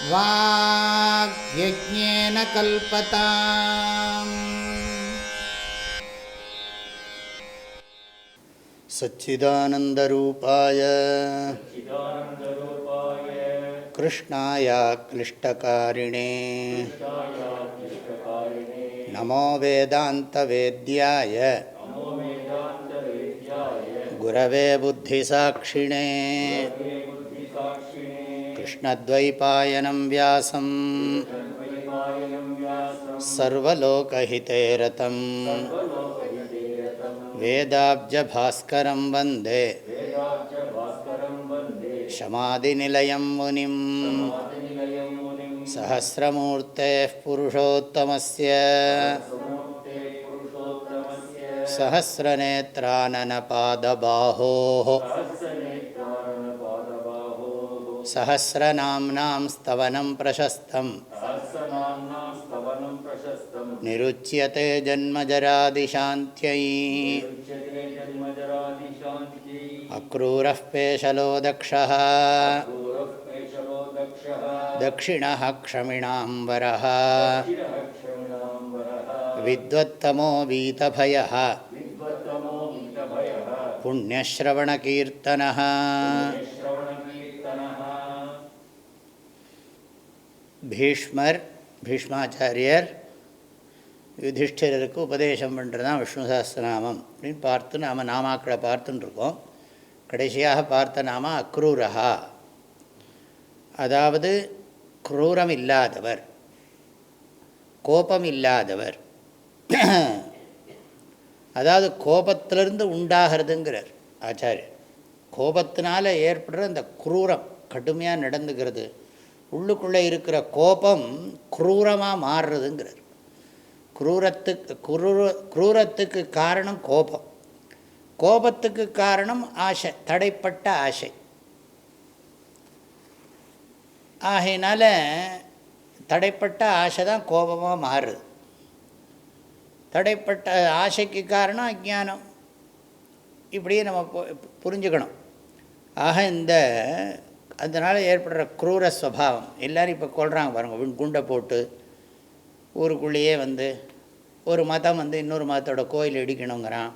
வாக்யஜ்ஞேன கல்பதாம். சச்சிதானந்தரூபாய கிருஷ்ணாய க்லிஷ்டகாரிணே நமோ வேதாந்தவேத்யாய குரவே புத்திசாட்சிணே கிருஷ்ணத்வைபாயனம் வியாசம் சர்வலோகஹிதே ரதம் வேதாப்ஜபாஸ்கரம் வந்தே ஷமாதிநிலையம் முனிம் சஹஸ்ரமூர்த்தேः புருஷோத்தமஸ்ய சஹஸ்ரநேத்ரானனபாதபாஹோः சஹஸ்ரநாம்னாம் ஸ்தவனம் பிரசஸ்தம் நிருச்யதே ஜன்மஜராதிசாந்த்யை அக்ரூரः பேஷலோ தக்ஷः தக்ஷிணः க்ஷமிணாம் வரः வித்வத்தமோ வீதபயः புண்ணியஸ்ரவணகீர்த்தனः. பீஷ்மர் பீஷ்மாச்சாரியர் யுதிஷ்டிரருக்கு உபதேசம் பண்ணுறது தான் விஷ்ணு சஹஸ்ரநாமம் அப்படின்னு பார்த்து நாம் நாமாக்களை பார்த்துட்டுருக்கோம். கடைசியாக பார்த்த நாம அக்ரூரஹா, அதாவது குரூரம் இல்லாதவர், கோபம் இல்லாதவர், அதாவது கோபத்திலிருந்து உண்டாகிறதுங்கிறார் ஆச்சாரியர். கோபத்தினால ஏற்படுற இந்த குரூரம் கடுமையாக நடந்துக்கிறது, உள்ளுக்குள்ளே இருக்கிற கோபம் குரூரமாக மாறுறதுங்கிறார். குரூரத்துக்கு காரணம் கோபம், கோபத்துக்கு காரணம் ஆசை, தடைப்பட்ட ஆசை. ஆகையினால தடைப்பட்ட ஆசை தான் கோபமாக மாறுது. தடைப்பட்ட ஆசைக்கு காரணம் அஜ்ஞானம். இப்படியே நம்ம புரிஞ்சுக்கணும். ஆக இந்த அதனால் ஏற்படுற குரூர ஸ்வபாவம் எல்லோரும் இப்போ கொள்கிறாங்க பாருங்க. குண்டை போட்டு ஊருக்குள்ளேயே ஒரு மதம் இன்னொரு மதத்தோட கோயில் இடிக்கணுங்கிறான்.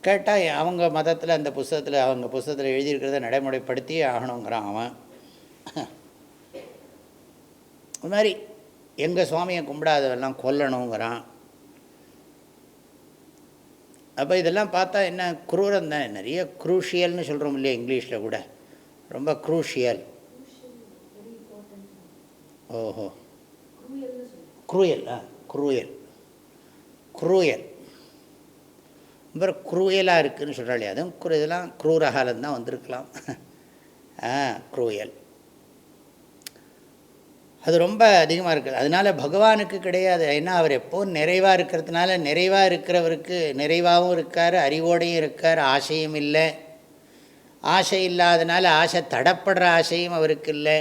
கேட்டால் அவங்க மதத்தில் அந்த புஸ்தகத்தில் அவங்க புஸ்தகத்தில் எழுதியிருக்கிறத நடைமுறைப்படுத்தி ஆகணுங்கிறான் அவன். இது மாதிரி எங்கள் சுவாமியை கும்பிடாதவெல்லாம் கொல்லணுங்கிறான். அப்போ இதெல்லாம் பார்த்தா என்ன குரூரம் தான். நிறைய குரூஷியல்னு சொல்கிறோம் இல்லையா, இங்கிலீஷில் கூட ரொம்ப குரூஷியல். ஓஹோ, குரூயல். குரூயல் குரூயல் ரொம்ப குரூயலாக இருக்குதுன்னு சொல்கிறாளே, அதுவும் இதெல்லாம் குரூரகாலம் தான் வந்திருக்கலாம். குரூயல் அது ரொம்ப அதிகமாக இருக்குது. அதனால் பகவானுக்கு கிடையாது. ஏன்னா அவர் எப்போவும் நிறைவாக இருக்கிறதுனால, நிறைவாக இருக்கிறவருக்கு நிறைவாகவும் இருக்கார், அறிவோடையும் இருக்கார், ஆசையும் இல்லை. ஆசை இல்லாதனால ஆசை தடப்படுற ஆசையும் அவருக்கு இல்லை.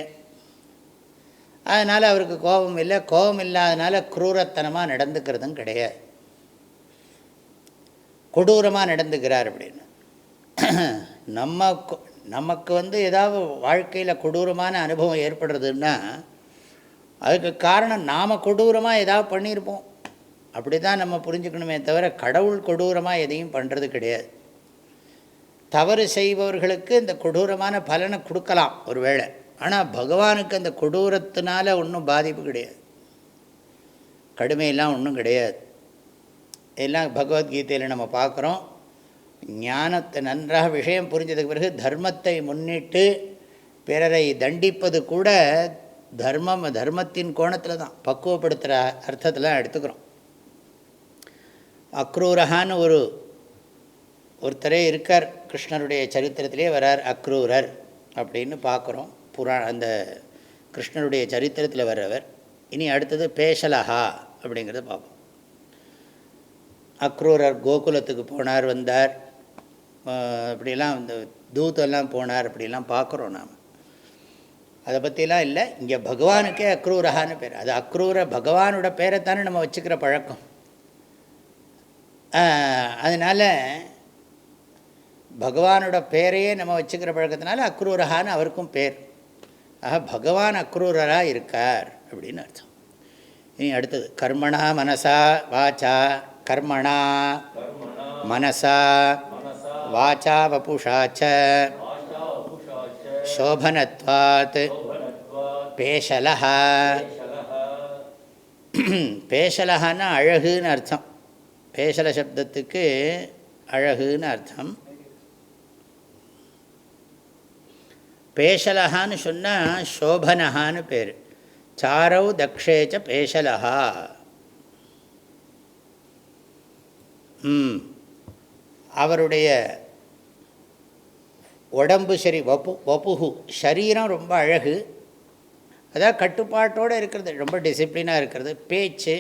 அதனால் அவருக்கு கோபம் இல்லை. கோபம் இல்லாதனால குரூரத்தனமாக நடந்துக்கிறதும் கிடையாது, கொடூரமாக நடந்துக்கிறார் அப்படின்னு. நமக்கு ஏதாவது வாழ்க்கையில் கொடூரமான அனுபவம் ஏற்படுறதுன்னா அதுக்கு காரணம் நாம் கொடூரமாக ஏதாவது பண்ணியிருப்போம். அப்படி தான் நம்ம புரிஞ்சுக்கணுமே தவிர கடவுள் கொடூரமாக எதையும் பண்ணுறது கிடையாது. தவறு செய்பவர்களுக்கு இந்த கொடூரமான பலனை கொடுக்கலாம் ஒரு வேளை, ஆனால் பகவானுக்கு அந்த கொடூரத்தினால ஒன்றும் பாதிப்பு கிடையாது, கடுமையெல்லாம் ஒன்றும் கிடையாது. எல்லாம் பகவத்கீதையில் நம்ம பார்க்குறோம். ஞானத்தை நன்றாக விஷயம் புரிஞ்சதுக்கு பிறகு தர்மத்தை முன்னிட்டு பிறரை தண்டிப்பது கூட தர்மத்தின் கோணத்தில் தான், பக்குவப்படுத்துகிற அர்த்தத்தில் எடுத்துக்கிறோம். அக்ரூரஹான்னு ஒருத்தரே இருக்கார், கிருஷ்ணருடைய சரித்திரத்திலே வரார். அக்ரூரர் அப்படின்னு பார்க்குறோம். அந்த கிருஷ்ணருடைய சரித்திரத்தில் வர்றவர். இனி அடுத்தது பேஷலஹா அப்படிங்கிறத பார்ப்போம். அக்ரூரர் கோகுலத்துக்கு போனார், வந்தார், அப்படிலாம் இந்த தூத்தெல்லாம் போனார், அப்படிலாம் பார்க்குறோம் நாம். அதை பற்றிலாம் இல்லை. இங்கே பகவானுக்கே அக்ரூரஹான்னு பேர். அது அக்ரூர பகவானோட பேரைத்தானே நம்ம வச்சுக்கிற பழக்கம். அதனால் பகவானோட பேரையே நம்ம வச்சுக்கிற பழக்கத்தினால அக்ரூரஹான்னு அவருக்கும் பேர். பகவான் அக்ரூரராக இருக்கார் அப்படின்னு அர்த்தம். இனி அடுத்தது கர்மணா மனசா வாச்சா, கர்மணா மனசா வாச்சா வபுஷாச்ச சோபனத்வாத் பேஷலஹ. பேஷலஹான்னா அழகுன்னு அர்த்தம். பேஷல சப்தத்துக்கு அழகுன்னு அர்த்தம். பேஷலஹான்னு சொன்னால் சோபனஹான்னு பேர். சாரௌ தக்ஷேச்ச பேஷலஹா. அவருடைய உடம்பு சரி வபுகு சரீரம் ரொம்ப அழகு, அதாவது கட்டுப்பாட்டோடு இருக்கிறது, ரொம்ப டிசிப்ளினாக இருக்கிறது. பேச்சு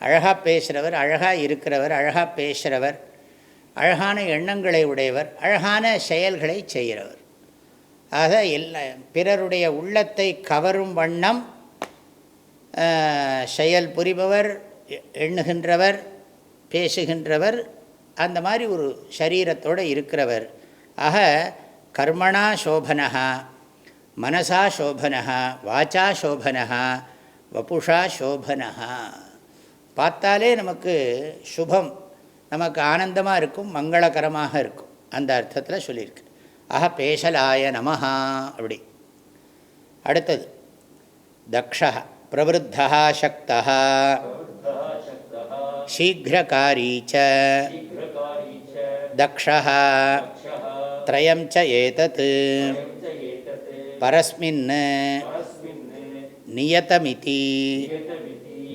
அழகாக பேசுகிறவர், அழகாக இருக்கிறவர், அழகாக பேசுகிறவர், அழகான எண்ணங்களை உடையவர், அழகான செயல்களை செய்கிறவர். ஆக பிறருடைய உள்ளத்தை கவரும் வண்ணம் செயல் புரிபவர், எண்ணுகின்றவர், பேசுகின்றவர், அந்த மாதிரி ஒரு சரீரத்தோடு இருக்கிறவர். ஆக கர்மணா சோபனஹா, மனசா சோபனஹா, வாச்சா சோபனஹா, வபுஷா சோபனஹா. பார்த்தாலே நமக்கு சுபம், நமக்கு ஆனந்தமாக இருக்கும், மங்களகரமாக இருக்கும். அந்த அர்த்தத்தில் சொல்லியிருக்கு. ஆஹா பேஷலாய நமஹா. அப்படி அடுத்தது தக்ஷா பிரவருத்தா சக்தா சீக்கிரகாரீ ச தக்ஷா த்ரயம் ச ஏதத் பரஸ்மின் நியதமிதி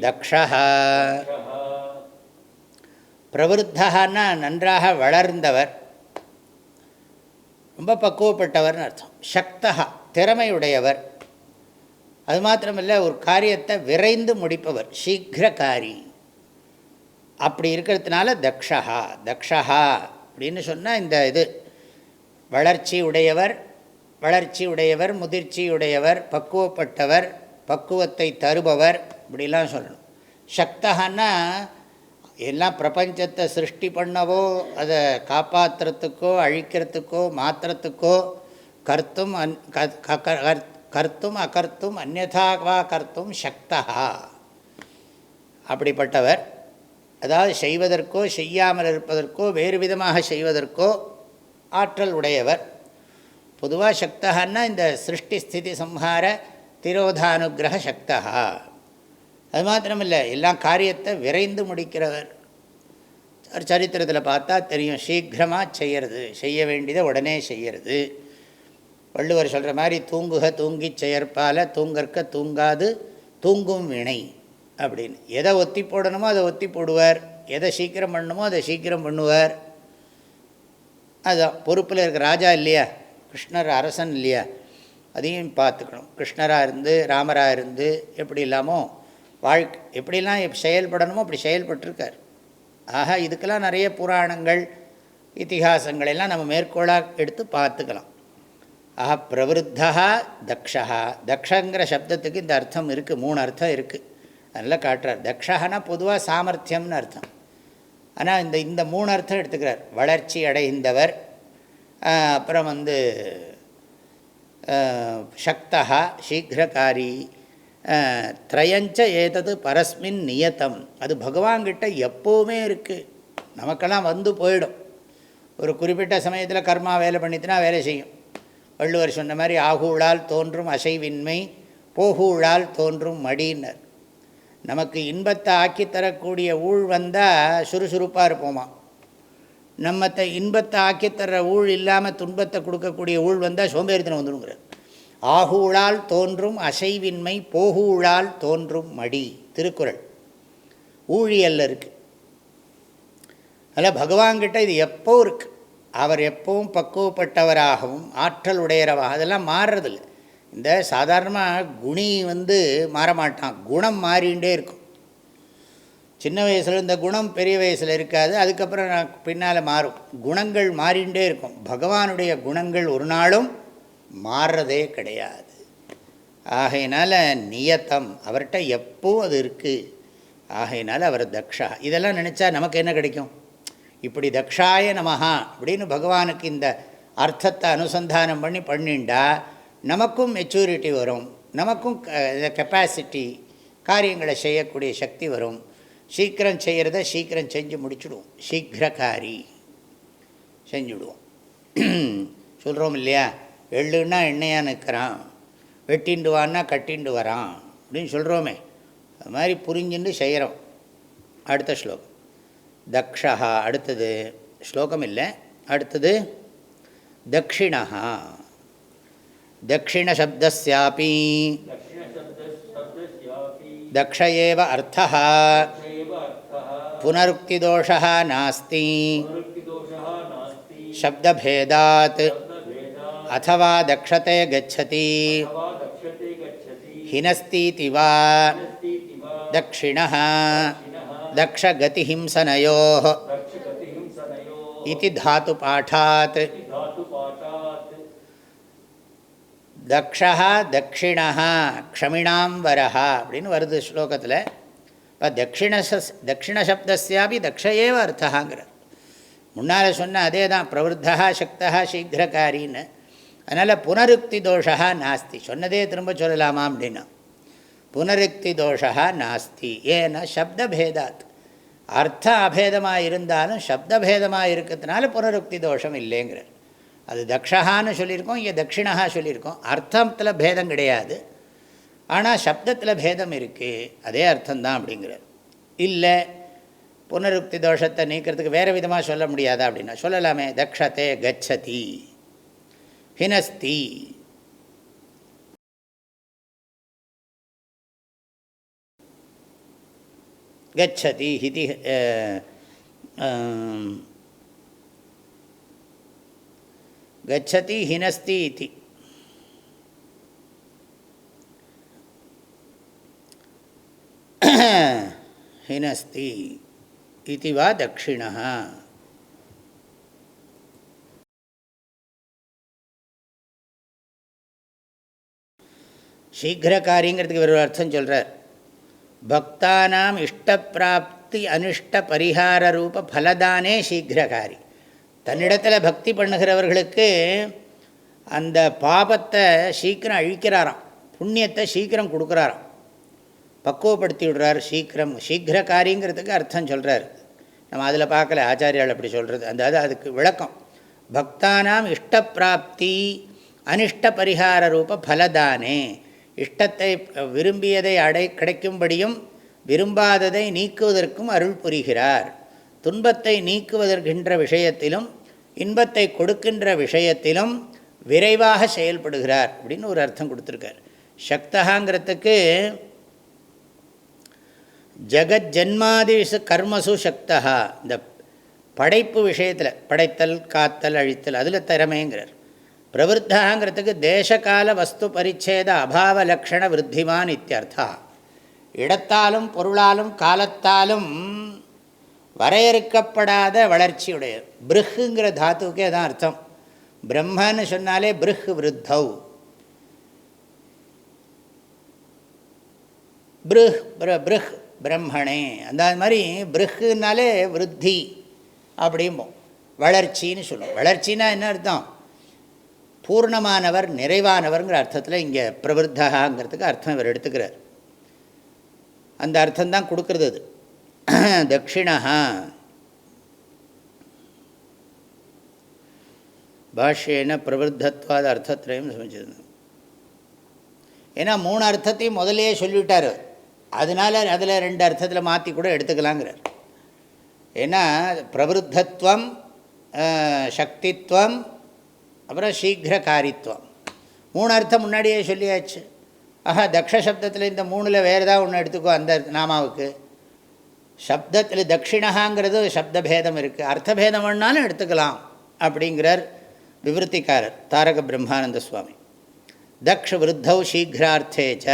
தக்ஷா. பிரவருத்தகான்னா நன்றாக வளர்ந்தவர், ரொம்ப பக்குவப்பட்டவர்னு அர்த்தம். சக்தா திறமையுடையவர், அது மாத்திரமில்லை ஒரு காரியத்தை விரைந்து முடிப்பவர், சீக்கிரகாரி. அப்படி இருக்கிறதுனால தக்ஷா. தக்ஷா அப்படின்னு சொன்னால் இந்த இது வளர்ச்சி உடையவர், வளர்ச்சி உடையவர், முதிர்ச்சி உடையவர், பக்குவப்பட்டவர், பக்குவத்தை தருபவர், இப்படிலாம் சொல்லணும். சக்தகான்னா எல்லாம் பிரபஞ்சத்தை சிருஷ்டி பண்ணவோ, அதை காப்பாற்றுறதுக்கோ, அழிக்கிறதுக்கோ, மாத்திரத்துக்கோ, கர்த்தும் கர்த்தும் அகர்த்தும் அந்யதாவா கர்த்தும் சக்தா. அப்படிப்பட்டவர், அதாவது செய்வதற்கோ செய்யாமல் இருப்பதற்கோ வேறு விதமாக செய்வதற்கோ ஆற்றல் உடையவர். பொதுவாக சக்தகான்னா இந்த சிருஷ்டி ஸ்திதி சம்ஹார திரோதானுகிரக சக்தா. அது மாத்திரமில்லை, எல்லாம் காரியத்தை விரைந்து முடிக்கிறவர். சரித்திரத்தில் பார்த்தா தெரியும், சீக்கிரமாக செய்கிறது, செய்ய வேண்டியதை உடனே செய்கிறது. வள்ளுவர் சொல்கிற மாதிரி தூங்குக தூங்கி செயற்பால தூங்கற்க தூங்காது தூங்கும் வினை அப்படின்னு. எதை ஒத்தி போடணுமோ அதை ஒத்தி போடுவார், எதை சீக்கிரம் பண்ணணுமோ அதை சீக்கிரம் பண்ணுவார். அதுதான் பொறுப்பில் இருக்க ராஜா இல்லையா, கிருஷ்ணர் அரசன் இல்லையா, அதையும் பார்த்துக்கணும். கிருஷ்ணராக இருந்து ராமராக இருந்து எப்படி இல்லாமோ எப்படிலாம் செயல்படணுமோ அப்படி செயல்பட்டிருக்கார். ஆக இதுக்கெல்லாம் நிறைய புராணங்கள் இத்திஹாசங்கள் எல்லாம் நம்ம மேற்கோளாக எடுத்து பார்த்துக்கலாம். ஆஹா பிரவருத்தா தக்ஷா. தக்ஷங்கிற சப்தத்துக்கு இந்த அர்த்தம் இருக்குது, 3 அர்த்தம் இருக்குது. அதனால் காட்டுறார். தக்ஷானா பொதுவாக சாமர்த்தியம்னு அர்த்தம். ஆனால் இந்த 3 அர்த்தம் எடுத்துக்கிறார். வளர்ச்சி அடைந்தவர், அப்புறம் சக்தா சீக்கிரகாரி, த்ரயஞ்ச ஏதது பரஸ்மின் நியதம். அது பகவான்கிட்ட எப்போவுமே இருக்குது, நமக்கெல்லாம் வந்து போயிடும். ஒரு குறிப்பிட்ட சமயத்தில் கர்மா வேலை பண்ணிட்டுனா வேலை செய்யும். வள்ளுவர் சொன்ன மாதிரி ஆகூழால் தோன்றும் அசைவின்மை, போகூழால் தோன்றும் மடியினர். நமக்கு இன்பத்தை ஆக்கித்தரக்கூடிய ஊழ் வந்தால் சுறுசுறுப்பாக இருப்போமா. நம்மத்தை இன்பத்தை ஆக்கித்தர ஊழ் இல்லாமல் துன்பத்தை கொடுக்கக்கூடிய ஊழ் வந்தால் சோம்பேறித்தனம் வந்துடுங்கிறார். ஆகூழால் தோன்றும் அசைவின்மை, போகூழால் தோன்றும் மடி, திருக்குறள். ஊழியல்ல இருக்குது. அதில் பகவான்கிட்ட இது எப்போ இருக்குது. அவர் எப்பவும் பக்குவப்பட்டவராகவும் ஆற்றல் உடையவராக, அதெல்லாம் மாறுறதில்லை. இந்த சாதாரணமாக குணி மாறமாட்டான், குணம் மாறிகிட்டே இருக்கும். சின்ன வயசில் இந்த குணம் பெரிய வயசில் இருக்காது, அதுக்கப்புறம் பின்னால் மாறும். குணங்கள் மாறிகிட்டே இருக்கும். பகவானுடைய குணங்கள் ஒரு நாளும் மாறுறதே கிடையாது. ஆகையினால நியத்தம், அவர்கிட்ட எப்போ அது இருக்குது. ஆகையினால அவர் தக்ஷா. இதெல்லாம் நினச்சா நமக்கு என்ன கிடைக்கும்? இப்படி தக்ஷாய நமஹா அப்படின்னு பகவானுக்கு இந்த அர்த்தத்தை அனுசந்தானம் பண்ணிண்டா நமக்கும் மெச்சூரிட்டி வரும், நமக்கும் கெப்பாசிட்டி, காரியங்களை செய்யக்கூடிய சக்தி வரும். சீக்கிரம் செய்கிறத சீக்கிரம் செஞ்சு முடிச்சுடுவோம். சீக்கிரகாரி செஞ்சுடுவோம். சொல்கிறோம் இல்லையா, எள்ளுன்னா எண்ணெயாக நிற்கிறான், வெட்டிண்டு வான்னா கட்டிண்டு வரான் அப்படின்னு சொல்கிறோமே, அது மாதிரி புரிஞ்சுண்டு செய்கிறோம். அடுத்த ஸ்லோகம் தக்ஷா. அடுத்தது ஸ்லோகம் இல்லை, அடுத்தது தக்ஷிணா. தக்ஷிணசப்தஸ்யாபி தக்ஷ ஏவ அர்த்தः புனருக்திதோஷः நாஸ்தி சப்தபேதாத் அथवा தக்ஷதே கச்சதி ஹினஸ்தீதி வா தக்ஷிணः தக்ஷகதிஹிம்சனயோः இதி தாது பாடாத். தக்ஷா தக்ஷிணா க்ஷமிணாம் வரஹா அப்படின்னு வருது ஸ்லோகத்தில். இப்போ தக்ஷிணசப்தஸ்யாபி தக்ஷையேவ அர்த்தகாங்கிறார். முன்னால் சொன்ன அதே தான், பிரவருத்தா சக்தா சீக்கிரகாரின்னு. அதனால் புனருக்தி தோஷா நாஸ்தி, சொன்னதே திரும்ப சொல்லலாமா அப்படின்னா புனருக்தி தோஷா நாஸ்தி. ஏன்னா சப்தபேதாத், அர்த்தம் அபேதமாக இருந்தாலும் சப்தபேதமாக இருக்கிறதுனால புனருக்தி தோஷம் இல்லைங்கிறார். அது தக்ஷகான்னு சொல்லியிருக்கோம், இங்கே தட்சிணா சொல்லியிருக்கோம். அர்த்தத்தில் பேதம் கிடையாது, ஆனால் சப்தத்தில் பேதம் இருக்குது, அதே அர்த்தம்தான் அப்படிங்கிறார். இல்லை புனருக்தி தோஷத்தை நீக்கிறதுக்கு வேறு விதமாக சொல்ல முடியாதா அப்படின்னா சொல்லலாமே. தக்ஷதே கச்சதி ஹினஸ்தி. கச்சதி ஹிதி கச்சதி ஹினஸ்தி இதி. ஹினஸ்தி இதி வா தக்ஷிணः. சீக்கிரகாரிங்கிறதுக்கு ஒரு அர்த்தம் சொல்கிறார். பக்தானாம் இஷ்டப்பிராப்தி அனிஷ்ட பரிகார ரூப பலதானே சீக்கிரகாரி. தன்னிடத்தில் பக்தி பண்ணுகிறவர்களுக்கு அந்த பாபத்தை சீக்கிரம் அழிக்கிறாராம், புண்ணியத்தை சீக்கிரம் கொடுக்குறாராம், பக்குவப்படுத்தி விடுறார் சீக்கிரம். சீக்கிரகாரிங்கிறதுக்கு அர்த்தம் சொல்கிறார். நம்ம அதில் பார்க்கல, ஆச்சாரியால் அப்படி சொல்கிறது. அந்த அதுக்கு விளக்கம், பக்தானாம் இஷ்டப்பிராப்தி அனிஷ்ட பரிகார ரூப பலதானே. இஷ்டத்தை விரும்பியதை கிடைக்கும்படியும் விரும்பாததை நீக்குவதற்கும் அருள் புரிகிறார். துன்பத்தை நீக்குவதற்கின்ற விஷயத்திலும் இன்பத்தை கொடுக்கின்ற விஷயத்திலும் விரைவாக செயல்படுகிறார் அப்படின்னு ஒரு அர்த்தம் கொடுத்துருக்கார். சக்தகாங்கிறதுக்கு ஜகத் ஜன்மாதிஷு கர்மசு சக்தா, இந்த படைப்பு விஷயத்தில், படைத்தல் காத்தல் அழித்தல், அதில் திறமைங்கிறார். பிரவருத்தாங்கிறதுக்கு தேசகால வஸ்து பரிச்சேத அபாவ லக்ஷண விருத்திமான் இத்தியர்த்தா. இடத்தாலும் பொருளாலும் காலத்தாலும் வரையறுக்கப்படாத வளர்ச்சியுடைய. பிருஹுங்கிற தாத்துக்கே தான் அர்த்தம். பிரம்மன்னு சொன்னாலே பிருஹ் விருத்தௌ, பிருஹ் பிரம்மணே. அந்த மாதிரி பிருஹுனாலே விருத்தி அப்படிம்போம், வளர்ச்சின்னு சொல்லுவோம். வளர்ச்சின்னா என்ன அர்த்தம்? பூர்ணமானவர், நிறைவானவர்ங்கிற அர்த்தத்தில் இங்கே பிரவருத்தகாங்கிறதுக்கு அர்த்தம் இவர் எடுத்துக்கிறார். அந்த அர்த்தம்தான் கொடுக்கறது அது. தக்ஷிணா பாஷ்யேன பிரவருத்தத்வாத அர்த்தத்திரையும் சமைச்சிருந்தோம். ஏன்னா 3 அர்த்தத்தையும் முதலையே சொல்லிவிட்டார், அதனால் அதில் 2 அர்த்தத்தில் மாற்றி கூட எடுத்துக்கலாங்கிறார். ஏன்னா பிரவருத்தத்துவம், சக்தித்வம், அப்புறம் சீக்கிரகாரித்வம், 3 அர்த்தம் முன்னாடியே சொல்லியாச்சு. ஆஹா, தக்ஷ சப்தத்தில் இந்த 3ல் வேறு ஏதாவது ஒன்று எடுத்துக்கோ அந்த நாமாவுக்கு. சப்தத்தில் தட்சிணகாங்கிறது சப்தபேதம் இருக்குது, அர்த்தபேதம் வேணாலும் எடுத்துக்கலாம் அப்படிங்கிறார் விவருத்திக்காரர் தாரக பிரம்மானந்த சுவாமி. தக்ஷ விருத்தௌ சீக்கிரார்த்தேச்ச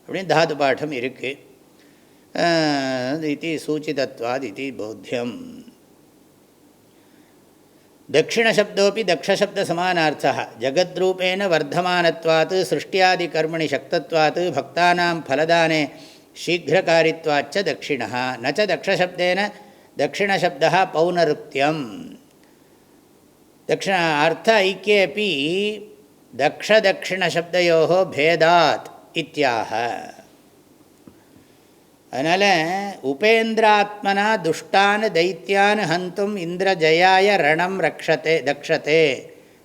அப்படின்னு தாது பாடம் இருக்குது. இது சூச்சிதத்வாத் இது போத்தியம். தட்சிணசப்தோப்பி தக்ஷசப்தசமானார்த்தः ஜகத்ரூபேண வர்த்தமானத்வாத் சிருஷ்டியாதி கர்மணி சக்தத்வாத் பக்தானாம் ஃபலதானே சீக்கிரகாரித்வாச்ச தட்சிணः நச்ச தக்ஷசப்தேன தட்சிணசப்தः பௌனருக்தியம். தட்சிண அர்த்த ஐக்கியேபி தக்ஷதக்ஷிணசப்தயோः பேதாத் இத்யாக. அதனால் உபேந்திராத்மனா துஷ்டான் தைத்தியான் ஹந்தும் இந்திரஜயாய ரணம் ரக்ஷதே தக்ஷதே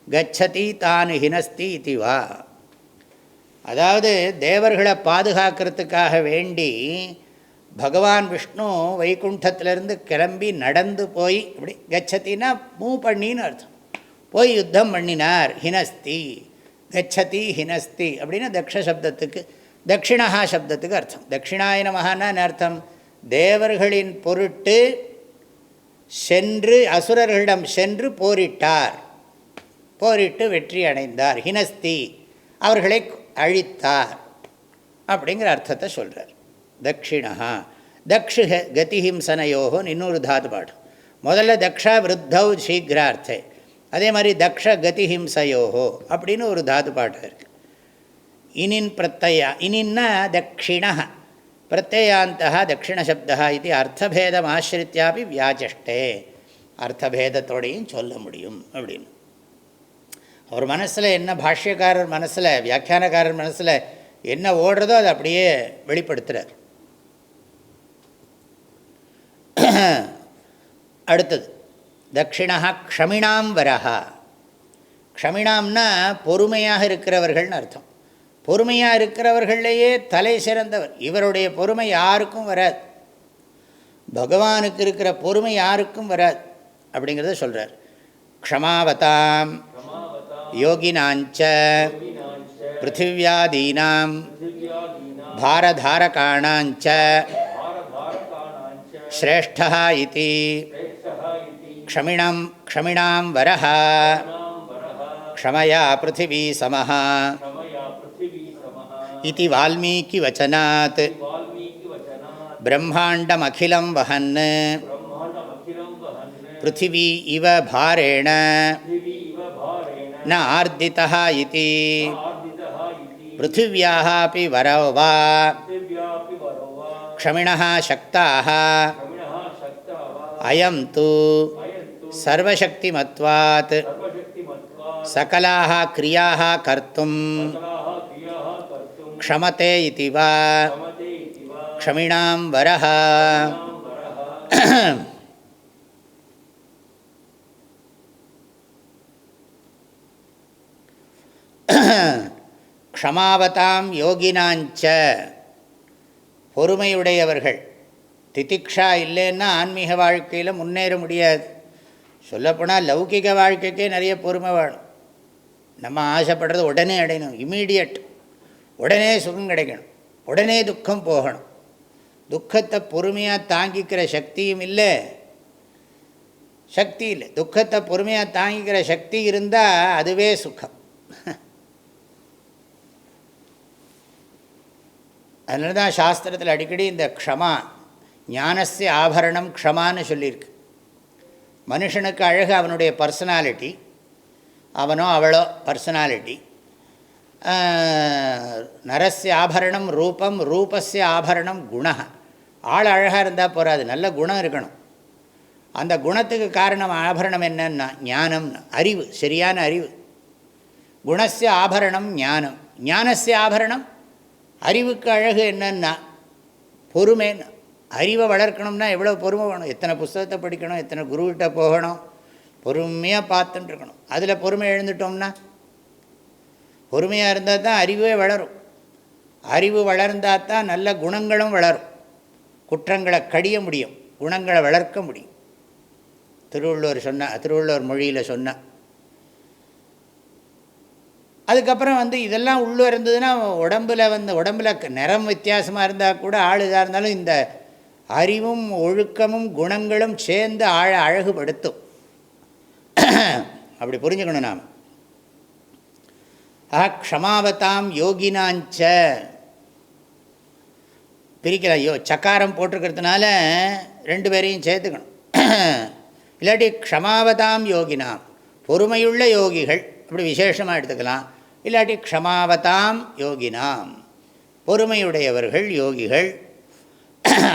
கச்சதி தான் ஹினஸ்தி இதுவா. அதாவது தேவர்களை பாதுகாக்கிறதுக்காக வேண்டி பகவான் விஷ்ணு வைகுண்டத்திலேருந்து கிளம்பி நடந்து போய் இப்படி கச்சத்தின்னா மூவ் பண்ணின்னு அர்த்தம், போய் யுத்தம் பண்ணினார். ஹினஸ்தி கச்சதி ஹினஸ்தி அப்படின்னா தக்ஷ சப்தத்துக்கு தட்சிணா சப்தத்துக்கு அர்த்தம். தட்சிணாய நமஹான்னு அர்த்தம் தேவர்களின் பொருட்டு சென்று அசுரர்களிடம் சென்று போரிட்டார், போரிட்டு வெற்றி அடைந்தார். ஹினஸ்தி அவர்களை அழித்தார் அப்படிங்கிற அர்த்தத்தை சொல்கிறார். தட்சிணா தக்ஷு கதிஹிம்சனையோன்னு இன்னொரு தாது பாடம். முதல்ல தக்ஷா விருத்தௌ சீக்கிரார்த்தே, அதே மாதிரி தக்ஷ கதிஹிம்சையோஹோ அப்படின்னு ஒரு தாது பாடம் இருக்குது. இனின் பிரத்யா இனின்னா தட்சிண பிரத்யாந்தः தட்சிணசப்தः இது அர்த்தபேதம் ஆசிரித்யாபி வியாச்சஷ்டே, அர்த்தபேதத்தோடையும் சொல்ல முடியும் அப்படின்னு. அவர் மனசில் என்ன, பாஷ்யக்காரர் மனசில் வியாக்கியானக்காரர் மனசில் என்ன ஓடுறதோ அதை அப்படியே வெளிப்படுத்துகிறார். அடுத்தது தட்சிணா க்ஷமிணாம் வரஹா. க்ஷமிணாம்னா பொறுமையாக இருக்கிறவர்கள்னு அர்த்தம். பொறுமையாக இருக்கிறவர்களையே தலை சிறந்தவர். இவருடைய பொறுமை யாருக்கும் வராது, பகவானுக்கு இருக்கிற பொறுமை யாருக்கும் வராது அப்படிங்கிறத சொல்கிறார். க்ஷமாவதாம் யோகினாஞ்ச பிருத்திவ்யாதீனாம் பாரதாரகாணாஞ்ச ஸ்ரேஷ்டா இதி க்ஷமிணாம் வரஹ க்ஷமயா பிருத்திவி சமஹ இதி வால்மீகி வச்சனாத் பிரம்மாண்டமகிலம் வஹன் பிருத்திவி இவ பாரேண ந ஆர்திதः இதி பிருத்திவ்யாः அபி வரோ வா க்ஷமிணः சக்தாः அயம் து சர்வசக்திமத்வாத் சகலாः கிரியாः கர்த்தும் க்ஷமதே இதி வா க்ஷமிணாம் வரஹ. க்ஷமாவதாம் யோகினாஞ்ச பொறுமையுடையவர்கள். திதிக்ஷா இல்லைன்னா ஆன்மீக வாழ்க்கையில் முன்னேற முடியாது. சொல்லப்போனால் லௌகிக வாழ்க்கைக்கே நிறைய பொறுமை வேணும். நம்ம ஆசைப்படுறது உடனே அடையணும், இம்மீடியட், உடனே சுகம் கிடைக்கணும், உடனே துக்கம் போகணும். துக்கத்தை பொறுமையாக தாங்கிக்கிற சக்தியும் இல்லை, சக்தி இல்லை. துக்கத்தை பொறுமையாக தாங்கிக்கிற சக்தி இருந்தால் அதுவே சுகம். அதனால தான் சாஸ்திரத்தில் அடிக்கடி இந்த க்ஷமா ஞானஸ்ய ஆபரணம் க்ஷமான்னு சொல்லியிருக்கு. மனுஷனுக்கு அழகு அவனுடைய பர்சனாலிட்டி, அவனோ அவளோ பர்சனாலிட்டி. நரஸ்ய ஆபரணம் ரூபம், ரூபஸ்ய ஆபரணம் குண. ஆள் அழகாக இருந்தால் போகாது, நல்ல குணம் இருக்கணும். அந்த குணத்துக்கு காரணம் ஆபரணம் என்னன்னா ஞானம், அறிவு, சரியான அறிவு. குணஸ்ய ஆபரணம் ஞானம், ஞானஸ்ய ஆபரணம் அறிவுக்கு அழகு என்னன்னா பொறுமைன்னு. அறிவை வளர்க்கணும்னா எவ்வளோ பொறுமை வேணும், எத்தனை புஸ்தகத்தை படிக்கணும், எத்தனை குருக்கிட்ட போகணும், பொறுமையாக பார்த்துட்டு இருக்கணும். அதில் பொறுமை எழுந்துட்டோம்னா, பொறுமையாக இருந்தால் தான் அறிவே வளரும். அறிவு வளர்ந்தால் தான் நல்ல குணங்களும் வளரும். குற்றங்களை கடிய முடியும், குணங்களை வளர்க்க முடியும். திருவள்ளுவர் மொழியில் சொன்ன. அதுக்கப்புறம் இதெல்லாம் உள்ளே இருந்ததுன்னா உடம்பில் நிறம் வித்தியாசமாக இருந்தால் கூட ஆள் இதாக இருந்தாலும் இந்த அறிவும் ஒழுக்கமும் குணங்களும் சேர்ந்து அழகுபடுத்தும். அப்படி புரிஞ்சுக்கணும் நாம். க்ஷமாவதாம் யோகினாஞ்ச பிரிக்கலாம். சக்காரம் போட்டிருக்கிறதுனால ரெண்டு பேரையும் சேர்த்துக்கணும். இல்லாட்டி க்ஷமாவதாம் யோகினாம் பொறுமையுள்ள யோகிகள் அப்படி விசேஷமாக எடுத்துக்கலாம். இல்லாட்டி க்ஷமாவதாம் யோகினாம் பொறுமையுடையவர்கள் யோகிகள்.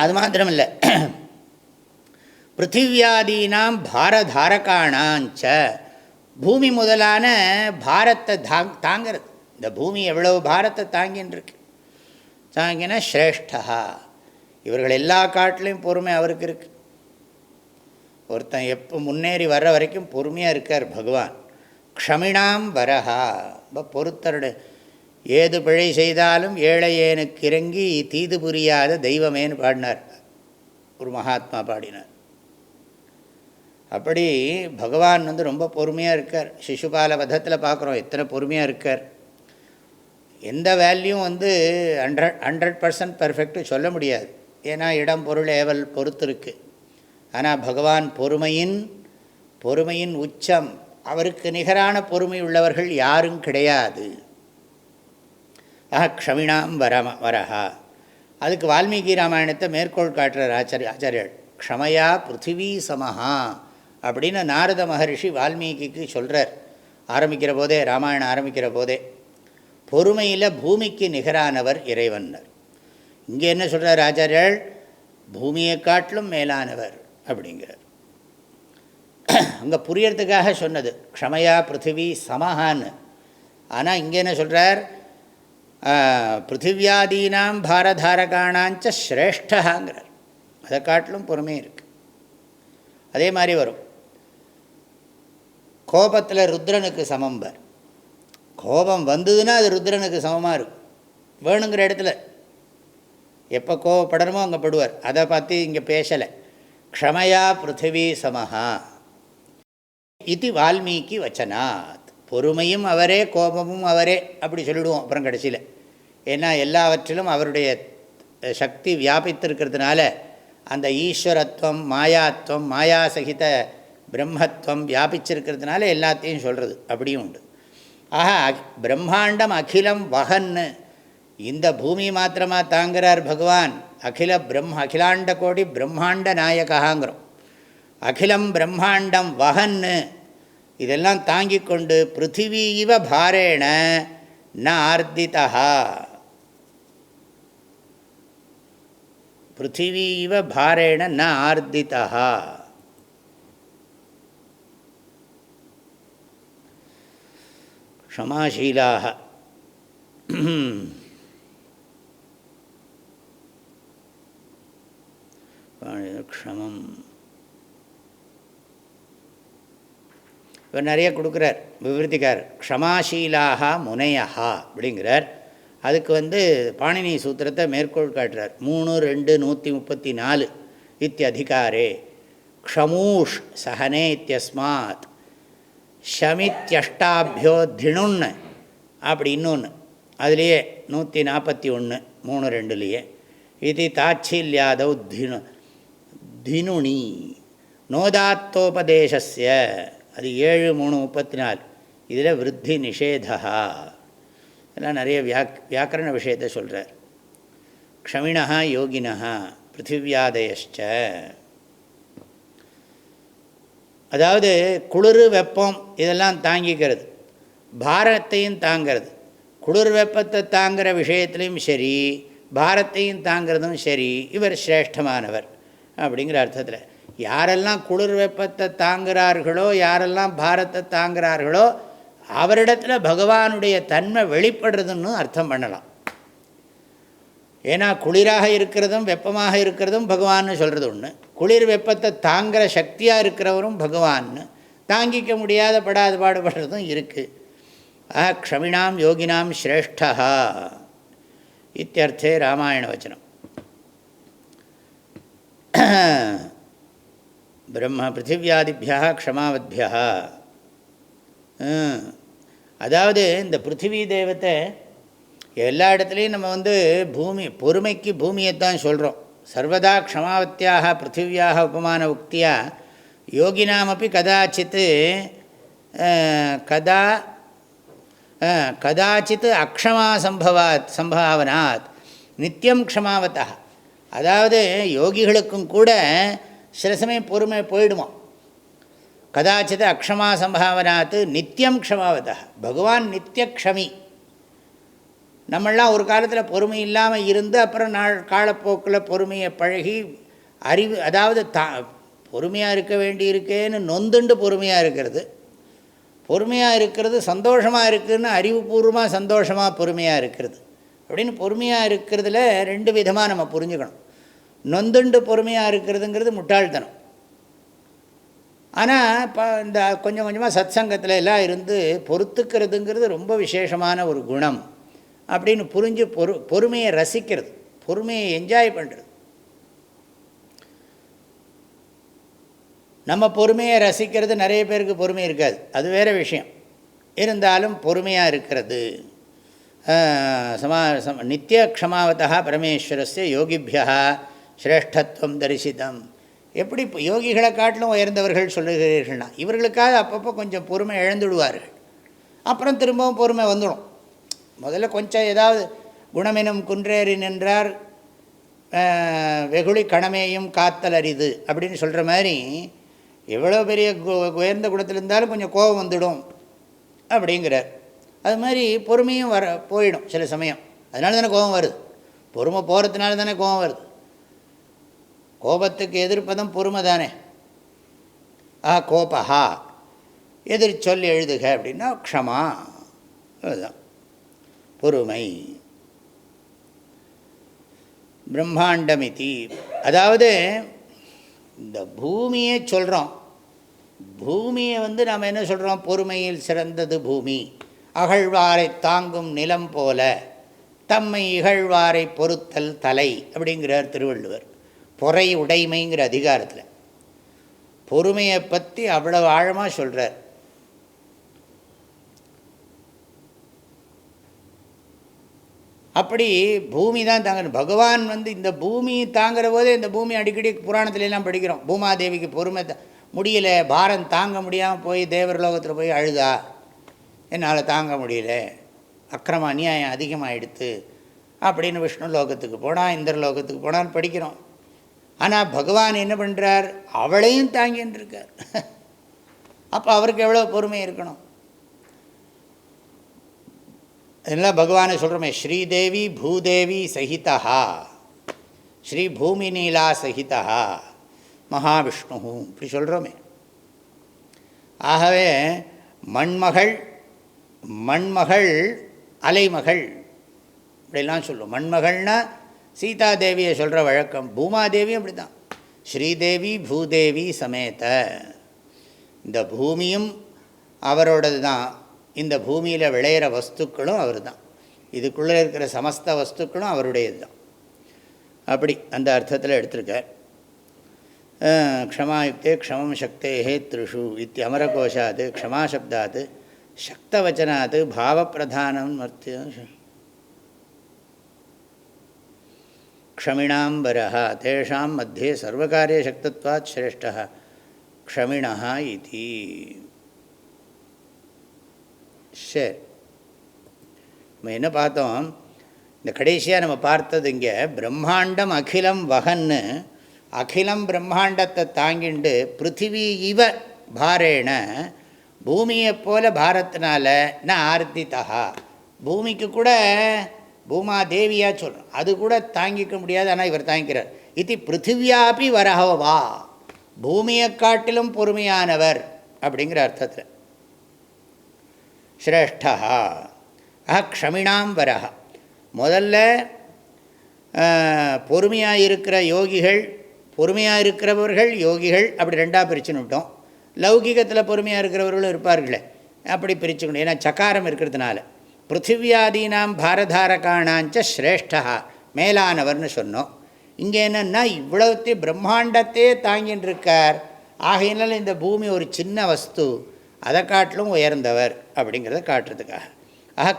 அது மாத்திரமில்லை, பிருத்திவியாதீனாம் பாரதாரகாணாஞ்ச பூமி முதலான பாரத்தை தாங்கிறது. இந்த பூமி எவ்வளவு பாரத்தை தாங்கின்னு தாங்கின ஸ்ரேஷ்டா. இவர்கள் எல்லா காட்டிலையும் பொறுமை அவருக்கு இருக்குது. ஒருத்தன் எப்போ முன்னேறி வர்ற வரைக்கும் பொறுமையாக இருக்கார் பகவான். க்ஷமிணாம் வரஹா, பொறுத்தருடைய ஏது பிழை செய்தாலும் ஏழையேனுக்கு இறங்கி தீது புரியாத தெய்வமேன்னு பாடினார் ஒரு மகாத்மா பாடினார். அப்படி பகவான் ரொம்ப பொறுமையாக இருக்கார். சிசுபால வதத்தில் பார்க்குறோம் எத்தனை பொறுமையாக இருக்கார். எந்த வேல்யூம் 100% பர்ஃபெக்ட்டு சொல்ல முடியாது. ஏன்னா இடம் பொருள் ஏவல் பொறுத்து இருக்குது. ஆனால் பகவான் பொறுமையின் உச்சம். அவருக்கு நிகரான பொறுமை உள்ளவர்கள் யாரும் கிடையாது. க்ஷமிணாம் வரஹா. அதுக்கு வால்மீகி ராமாயணத்தை மேற்கோள் காட்டுறார் ஆச்சாரியர். க்ஷமையா பிருத்திவி சமஹா அப்படின்னு நாரத மகரிஷி வால்மீகிக்கு சொல்கிறார். ஆரம்பிக்கிற போதே, ராமாயணம் ஆரம்பிக்கிற போதே, பொறுமையில் பூமிக்கு நிகரானவர் இறைவன்னர். இங்கே என்ன சொல்கிறார் ஆச்சாரியர்? பூமியை காட்டிலும் மேலானவர் அப்படிங்கிறார். அங்கே புரியறதுக்காக சொன்னது க்ஷமையா பிருத்திவி சமஹான்னு. ஆனால் இங்கே என்ன சொல்கிறார்? பிருத்திவியாதீனாம் பாரதாரகாணாஞ்ச ஸ்ரேஷ்டங்கிறார். அதை காட்டிலும் பொறுமை இருக்குது. அதே மாதிரி வரும் கோபத்தில் ருத்ரனுக்கு சமம்பர். கோபம் வந்ததுன்னா அது ருத்ரனுக்கு சமமாக இருக்கும். வேணுங்கிற இடத்துல எப்போ கோபப்படணுமோ அங்கே படுவார். அதை பார்த்து இங்கே பேசலை. க்ஷமையா பிருத்திவி சமஹா இது வால்மீகி வச்சனாத். பொறுமையும் அவரே, கோபமும் அவரே அப்படி சொல்லிவிடுவோம் அப்புறம் கடைசியில். ஏன்னா எல்லாவற்றிலும் அவருடைய சக்தி வியாபித்திருக்கிறதுனால அந்த ஈஸ்வரத்துவம், மாயாத்வம், மாயாசகித பிரம்மத்துவம் வியாபிச்சிருக்கிறதுனால எல்லாத்தையும் சொல்கிறது. அப்படியும் உண்டு. ஆஹா, பிரம்மாண்டம் அகிலம் வகன்னு. இந்த பூமி மாத்திரமாக தாங்கிறார் பகவான். அகிலாண்ட கோடி பிரம்மாண்ட நாயகாங்கிறோம். அகிலம் பிரம்மாண்டம் வகன்னு இதெல்லாம் தாங்கி கொண்டு பிருத்திவி இவ பாரேண ந ஆர்திதா. பிருத்திவி இவ பாரேண ந ஆர்திதா. க்ஷமாசீலாக. க்ஷமம் இவர் நிறைய கொடுக்குறார் விவருத்திக்காரர். க்ஷமாசீலாக முனையா அப்படிங்கிறார். அதுக்கு பாணினி சூத்திரத்தை மேற்கோள் காட்டுறார். 3:234 இத்தியதிகாரே க்ஷமூஷ் சஹனே இத்தியஸ்மாத் ஷமித்யஷ்டாபியோ திணுன்னு அப்படி இன்னொன்று அதுலேயே 141 3:2 இது தாட்சில்யாதௌ தினுணி நோதாத்தோபதேசஸ்ய அது 7:334 இதில் விருத்தி நிஷேதா. இதெல்லாம் நிறைய வியாக்கரண விஷயத்தை சொல்கிறார். க்ஷமிணா யோகினா பிருத்திவியாதயஷ்ட. அதாவது குளிர் வெப்பம் இதெல்லாம் தாங்கிக்கிறது, பாரத்தையும் தாங்கிறது. குளிர் வெப்பத்தை தாங்கிற விஷயத்துலையும் சரி, பாரத்தையும் தாங்கிறதும் சரி, இவர் சிரேஷ்டமானவர் அப்படிங்கிற அர்த்தத்தில். யாரெல்லாம் குளிர் வெப்பத்தை தாங்கிறார்களோ, யாரெல்லாம் பாரத்தை தாங்கிறார்களோ, அவரிடத்தில் பகவானுடைய தன்மை வெளிப்படுறதுன்னு அர்த்தம் பண்ணலாம். ஏன்னா குளிராக இருக்கிறதும் வெப்பமாக இருக்கிறதும் பகவான்னு சொல்கிறது ஒன்று. குளிர் வெப்பத்தை தாங்கிற சக்தியாக இருக்கிறவரும் பகவான்னு, தாங்கிக்க முடியாத படாது பாடுபடுறதும் இருக்குது. க்ஷமிணாம் யோகினாம் ஸ்ரேஷ்டா இத்தியர்த்தே ராமாயண வச்சனம். பிரம்ம பிருத்திவியாதிபியா க்ஷமாவத்யா. அதாவது இந்த பிருத்திவி தெய்வத்தை எல்லா இடத்துலையும் நம்ம பூமி பொறுமைக்கு பூமியைத்தான் சொல்கிறோம். சர்வதா க்ஷமாவத்தியாக பிருத்திவியாக உபமான உக்தியா யோகினாமப்பி கதாச்சித் அக்ஷமா சம்பாவனாத் நித்தியம் க்ஷமாவதா. அதாவது யோகிகளுக்கும் கூட சில சமயம் பொறுமை போயிடுமா. கதாச்சித் அக்ஷமா சம்பாவனாத் நித்தியம் க்ஷமாவதா. பகவான் நித்திய க்ஷமி. நம்மளாம் ஒரு காலத்தில் பொறுமை இல்லாமல் இருந்து அப்புறம் காலப்போக்கில் பொறுமையை பழகி அறிவு, அதாவது பொறுமையாக இருக்க வேண்டி இருக்கேன்னு நொந்துண்டு பொறுமையாக இருக்கிறது. பொறுமையாக இருக்கிறது சந்தோஷமாக இருக்குதுன்னு அறிவுபூர்வமாக சந்தோஷமாக பொறுமையாக இருக்கிறது அப்படின்னு பொறுமையாக இருக்கிறதுல ரெண்டு விதமாக நம்ம புரிஞ்சுக்கணும். நொந்துண்டு பொறுமையாக இருக்கிறதுங்கிறது முட்டாள்தனம். ஆனால் இப்போ இந்த கொஞ்சம் கொஞ்சமாக சத் சங்கத்தில் எல்லாம் இருந்து பொறுத்துக்கிறதுங்கிறது ரொம்ப விசேஷமான ஒரு குணம் அப்படின்னு புரிஞ்சு பொறுமையை ரசிக்கிறது, பொறுமையை என்ஜாய் பண்ணுறது. நம்ம பொறுமையை ரசிக்கிறது நிறைய பேருக்கு பொறுமை இருக்காது, அது வேறு விஷயம். இருந்தாலும் பொறுமையாக இருக்கிறது. நித்திய க்ஷமாவதா பரமேஸ்வரஸ்ய யோகிபியா ஸ்ரேஷ்டத்துவம் தரிசிதம். எப்படி யோகிகளை காட்டிலும் உயர்ந்தவர்கள் சொல்லுகிறீர்கள்னா, இவர்களுக்காக அப்பப்போ கொஞ்சம் பொறுமை இழந்துடுவார்கள், அப்புறம் திரும்பவும் பொறுமை வந்துடும். முதல்ல கொஞ்சம் ஏதாவது குணமெனும் குன்றேறி நின்றார் வெகுளி கணமேயும் காத்தல் அரிது அப்படின்னு சொல்கிற மாதிரி, எவ்வளோ பெரிய உயர்ந்த குணத்தில் இருந்தாலும் கொஞ்சம் கோபம் வந்துடும் அப்படிங்கிறார். அது மாதிரி பொறுமையும் போயிடும் சில சமயம். அதனால தானே கோபம் வருது, பொறுமை போகிறதுனால தானே கோபம் வருது. கோபத்துக்கு எதிர்ப்பதும் பொறுமை தானே. கோபஹா எதிர் சொல் எழுதுக அப்படின்னா க்ஷமா, அதுதான் பொறுமை. பிரம்மாண்டமிதி, அதாவது இந்த பூமியை சொல்கிறோம். பூமியை நாம் என்ன சொல்கிறோம்? பொறுமையில் சிறந்தது பூமி, அகழ்வாரை தாங்கும் நிலம் போல தம்மை இகழ்வாரை பொறுத்தல் தலை அப்படிங்கிறார் திருவள்ளுவர். பொறை உடைமைங்கிற அதிகாரத்தில் பொறுமையை பற்றி அவ்வளவு ஆழமாக சொல்கிறார். அப்படி பூமி தான் தாங்கணும். பகவான் இந்த பூமி தாங்கிற போதே, இந்த பூமி அடிக்கடி புராணத்துலலாம் படிக்கிறோம், பூமாதேவிக்கு பொறுமை முடியல, பாரம் தாங்க முடியாமல் போய் தேவர்லோகத்தில் போய் அழுதா, என்னால் தாங்க முடியல, அக்கிரம அநியாயம் அதிகமாகிடுத்து அப்படின்னு விஷ்ணு லோகத்துக்கு போனால், இந்திர லோகத்துக்கு போனான்னு படிக்கிறோம். ஆனால் பகவான் என்ன பண்ணுறார்? அவளையும் தாங்கின்னு இருக்கார். அப்போ அவருக்கு எவ்வளோ பொறுமை இருக்கணும்? அதெல்லாம் பகவானை சொல்கிறோமே, ஸ்ரீதேவி பூதேவி சகிதா, ஸ்ரீ பூமி நீலா சகிதா மகாவிஷ்ணு இப்படி சொல்கிறோமே. ஆகவே மண்மகள், மண்மகள் அலைமகள் இப்படிலாம் சொல்லுவோம். மண்மகள்னா சீதாதேவியை சொல்கிற வழக்கம். பூமாதேவியும் அப்படி தான், ஸ்ரீதேவி பூதேவி சமேத. இந்த பூமியும் அவரோடது தான், இந்த பூமியில் விளையிற வஸ்துக்களும் அவர் தான், இதுக்குள்ளே இருக்கிற சமஸ்த வஸ்துக்களும் அவருடையது தான். அப்படி அந்த அர்த்தத்தில் எடுத்திருக்கார். க்ஷமாயுக்தே க்ஷமம் சக்தேஹே த்ரிஷு இத்தி அமரகோஷாத் க்ஷமாசப்தாத் சக்தவச்சனாத் பாவப்பிரதானம் மர்த்திய க்ஷமிணாம்பரः தேஷாம் மத்தியே சர்வகாரிய சக்தத்வாத் ஸ்ரேஷ்டः க்ஷமிணः இதி. சரி, நம்ம என்ன பார்த்தோம்? இந்த கடைசியாக நம்ம பார்த்தது இங்கே பிரம்மாண்டம் அகிலம் வகன்னு, அகிலம் பிரம்மாண்டத்தை தாங்கிண்டு பிருத்திவி இவ பாரேண, பூமியை போல பாரத்தினால ந ஆர்த்திதா, பூமிக்கு கூட பூமாதேவியாக சொல்கிறோம், அது கூட தாங்கிக்க முடியாது, ஆனால் இவர் தாங்கிக்கிறார். இது பிருத்திவியாபி வரஹவா, பூமியை காட்டிலும் பொறுமையானவர் அப்படிங்கிற அர்த்தத்தில். ஸ்ரேஷ்டா க்ஷமிணாம் வரஹ. முதல்ல பொறுமையாக இருக்கிற யோகிகள், பொறுமையாக இருக்கிறவர்கள் யோகிகள், அப்படி ரெண்டாக பிரிச்சுன்னு விட்டோம். லௌகிகத்தில் பொறுமையாக இருக்கிறவர்களும் இருப்பார்களே, அப்படி பிரிச்சுக்கணும். ஏன்னா சக்காரம் இருக்கிறதுனால. பிருத்திவியாதீனாம் பாரதாரகாணாஞ்ச ஸ்ரேஷ்டா, மேலானவர்னு சொன்னோம். இங்கே என்னென்னா இவ்வளவுத்தி பிரம்மாண்டத்தையே தாங்கின்னு இருக்கார். ஆகையினால இந்த பூமி ஒரு சின்ன வஸ்து, அதை காட்டிலும் உயர்ந்தவர் அப்படிங்கிறத காட்டுறதுக்காக.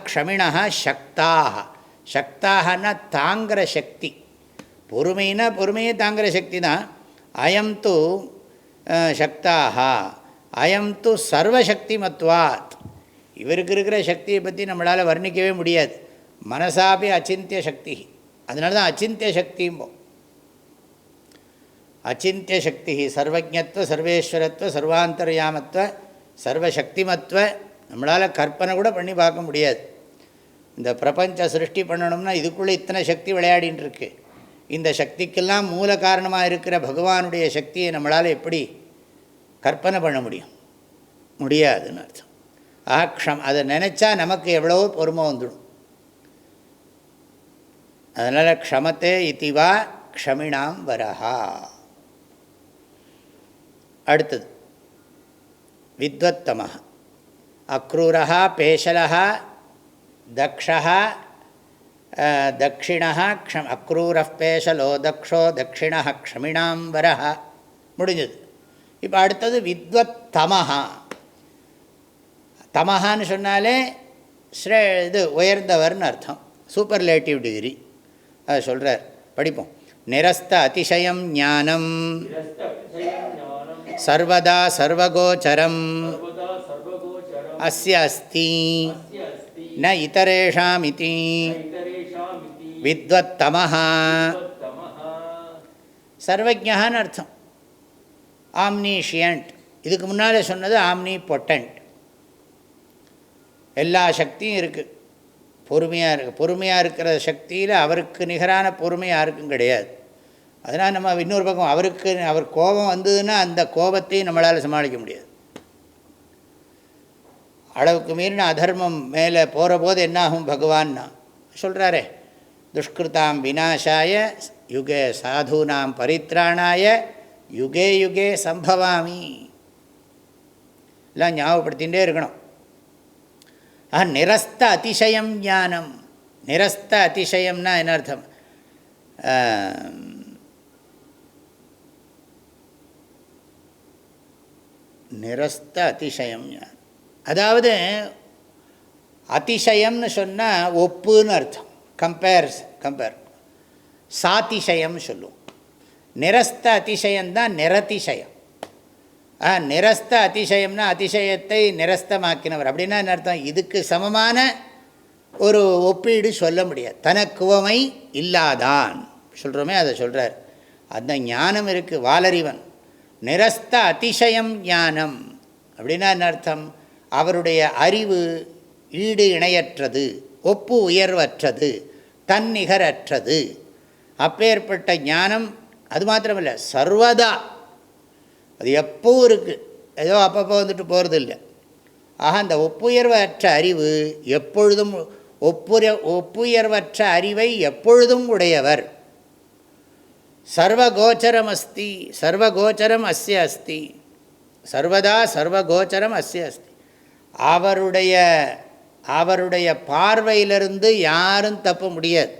க்ஷமிணா சக்தாக, சக்தாகனா தாங்கிற சக்தி. பொறுமைனா பொறுமையே தாங்கிற சக்தி தான். அயம் து சக்தாக அயம் து சர்வசக்தி மத்வாத், இவருக்கு இருக்கிற சக்தியை பற்றி நம்மளால் வர்ணிக்கவே முடியாது. மனசாபி அச்சிந்திய சக்தி, அதனால தான் அச்சிந்திய சக்தியும்போம். அச்சிந்திய சக்தி, சர்வஜத்வ சர்வேஸ்வரத்வ சர்வாந்தர்யாமத்வ சர்வசக்திமத்வ, நம்மளால் கற்பனை கூட பண்ணி பார்க்க முடியாது. இந்த பிரபஞ்ச சிருஷ்டி பண்ணணும்னா இதுக்குள்ளே இத்தனை சக்தி விளையாடின்னு இருக்கு. இந்த சக்திக்கெல்லாம் மூல காரணமாக இருக்கிற பகவானுடைய சக்தியை நம்மளால் எப்படி கற்பனை பண்ண முடியும்? முடியாதுன்னு அர்த்தம். அதை நினச்சா நமக்கு எவ்வளவோ பொறுமை வந்துடும். அதனால் க்ஷமத்தே இதிவா க்ஷமிணாம் வரஹா. அடுத்தது வித்வத்தமஹ அக்ரூரஹா பேஷலஹா தக்ஷஹா தக்ஷிணஹ அக்ரூரः பேஷலோ தக்ஷோ தக்ஷிணஹ க்ஷமிணாம் வரஹா. முடிஞ்சது. இப்போ அடுத்தது வித்வத்தமஹா. தமஹான்னு சொன்னாலே இது உயர்ந்தவர்னு அர்த்தம், சூப்பர்லேட்டிவ் டிகிரி. அதை சொல்கிறார், படிப்போம். நிரஸ்த அதிசயம் ஞானம் சர்வதா சர்வகோச்சரம் அஸ்ய அஸ்தி ந இதரேஷாம் இதி வித்வத்தமஹ. சர்வஜ்ஞான்னு அர்த்தம், ஆம்னிஷியன்ட். இதுக்கு முன்னாலே சொன்னது ஆம்னி பொட்டன்ட், எல்லா சக்தியும் இருக்குது, பொறுமையாக இருக்குது. பொறுமையாக இருக்கிற சக்தியில் அவருக்கு நிகரான பொறுமை யாருக்கும் கிடையாது. அதனால் நம்ம இன்னொரு பக்கம் அவர் கோபம் வந்ததுன்னா அந்த கோபத்தையும் நம்மளால் சமாளிக்க முடியாது. அளவுக்கு மீறின அதர்மம் மேலே போகிற போது என்னாகும் பகவான்னா சொல்கிறாரே, துஷ்கிருதாம் விநாசாய யுகே சாதுனாம் பரித்ராணாய யுகே யுகே சம்பவாமி. எல்லாம் ஞாபகப்படுத்திகிட்டே இருக்கணும். நிரஸ்த அதிசயம் ஞானம். நிரஸ்த அதிசயம்னா என்ன அர்த்தம்? நிரஸ்த அதிசயம் ஞானம், அதாவது அதிசயம்னு சொன்னால் ஒப்புன்னு அர்த்தம், கம்பேர். சாதிசயம் சொல்லுவோம். நிரஸ்த அதிசயம்தான் நிரதிசயம். நிரஸ்த அதிசயம்னா அதிசயத்தை நிரஸ்தமாக்கினவர். அப்படின்னா என்ன அர்த்தம்? இதுக்கு சமமான ஒரு ஒப்பீடு சொல்ல முடியாது. தனக்குவமை இல்லாதான் சொல்கிறோமே, அதை சொல்கிறார். அந்த ஞானம் இருக்குது, வாலறிவன். நிரஸ்த அதிசயம் ஞானம் அப்படின்னா என்ன அர்த்தம்? அவருடைய அறிவு ஈடு இணையற்றது, ஒப்பு உயர்வற்றது, தன்னிகரற்றது. அப்பேற்பட்ட ஞானம். அது மாத்திரமில்லை, சர்வதா, அது எப்பவும் இருக்குது, ஏதோ அப்பப்போ வந்துட்டு போகிறது இல்லை. ஆக அந்த ஒப்புயர்வற்ற அறிவு எப்பொழுதும், ஒப்புயர்வற்ற அறிவை எப்பொழுதும் உடையவர். சர்வகோச்சரம் அஸ்தி, சர்வகோச்சரம் அஸ்ய அஸ்தி, சர்வதா சர்வகோச்சரம் அஸ்ய அஸ்தி. அவருடைய பார்வையிலிருந்து யாரும் தப்ப முடியாது.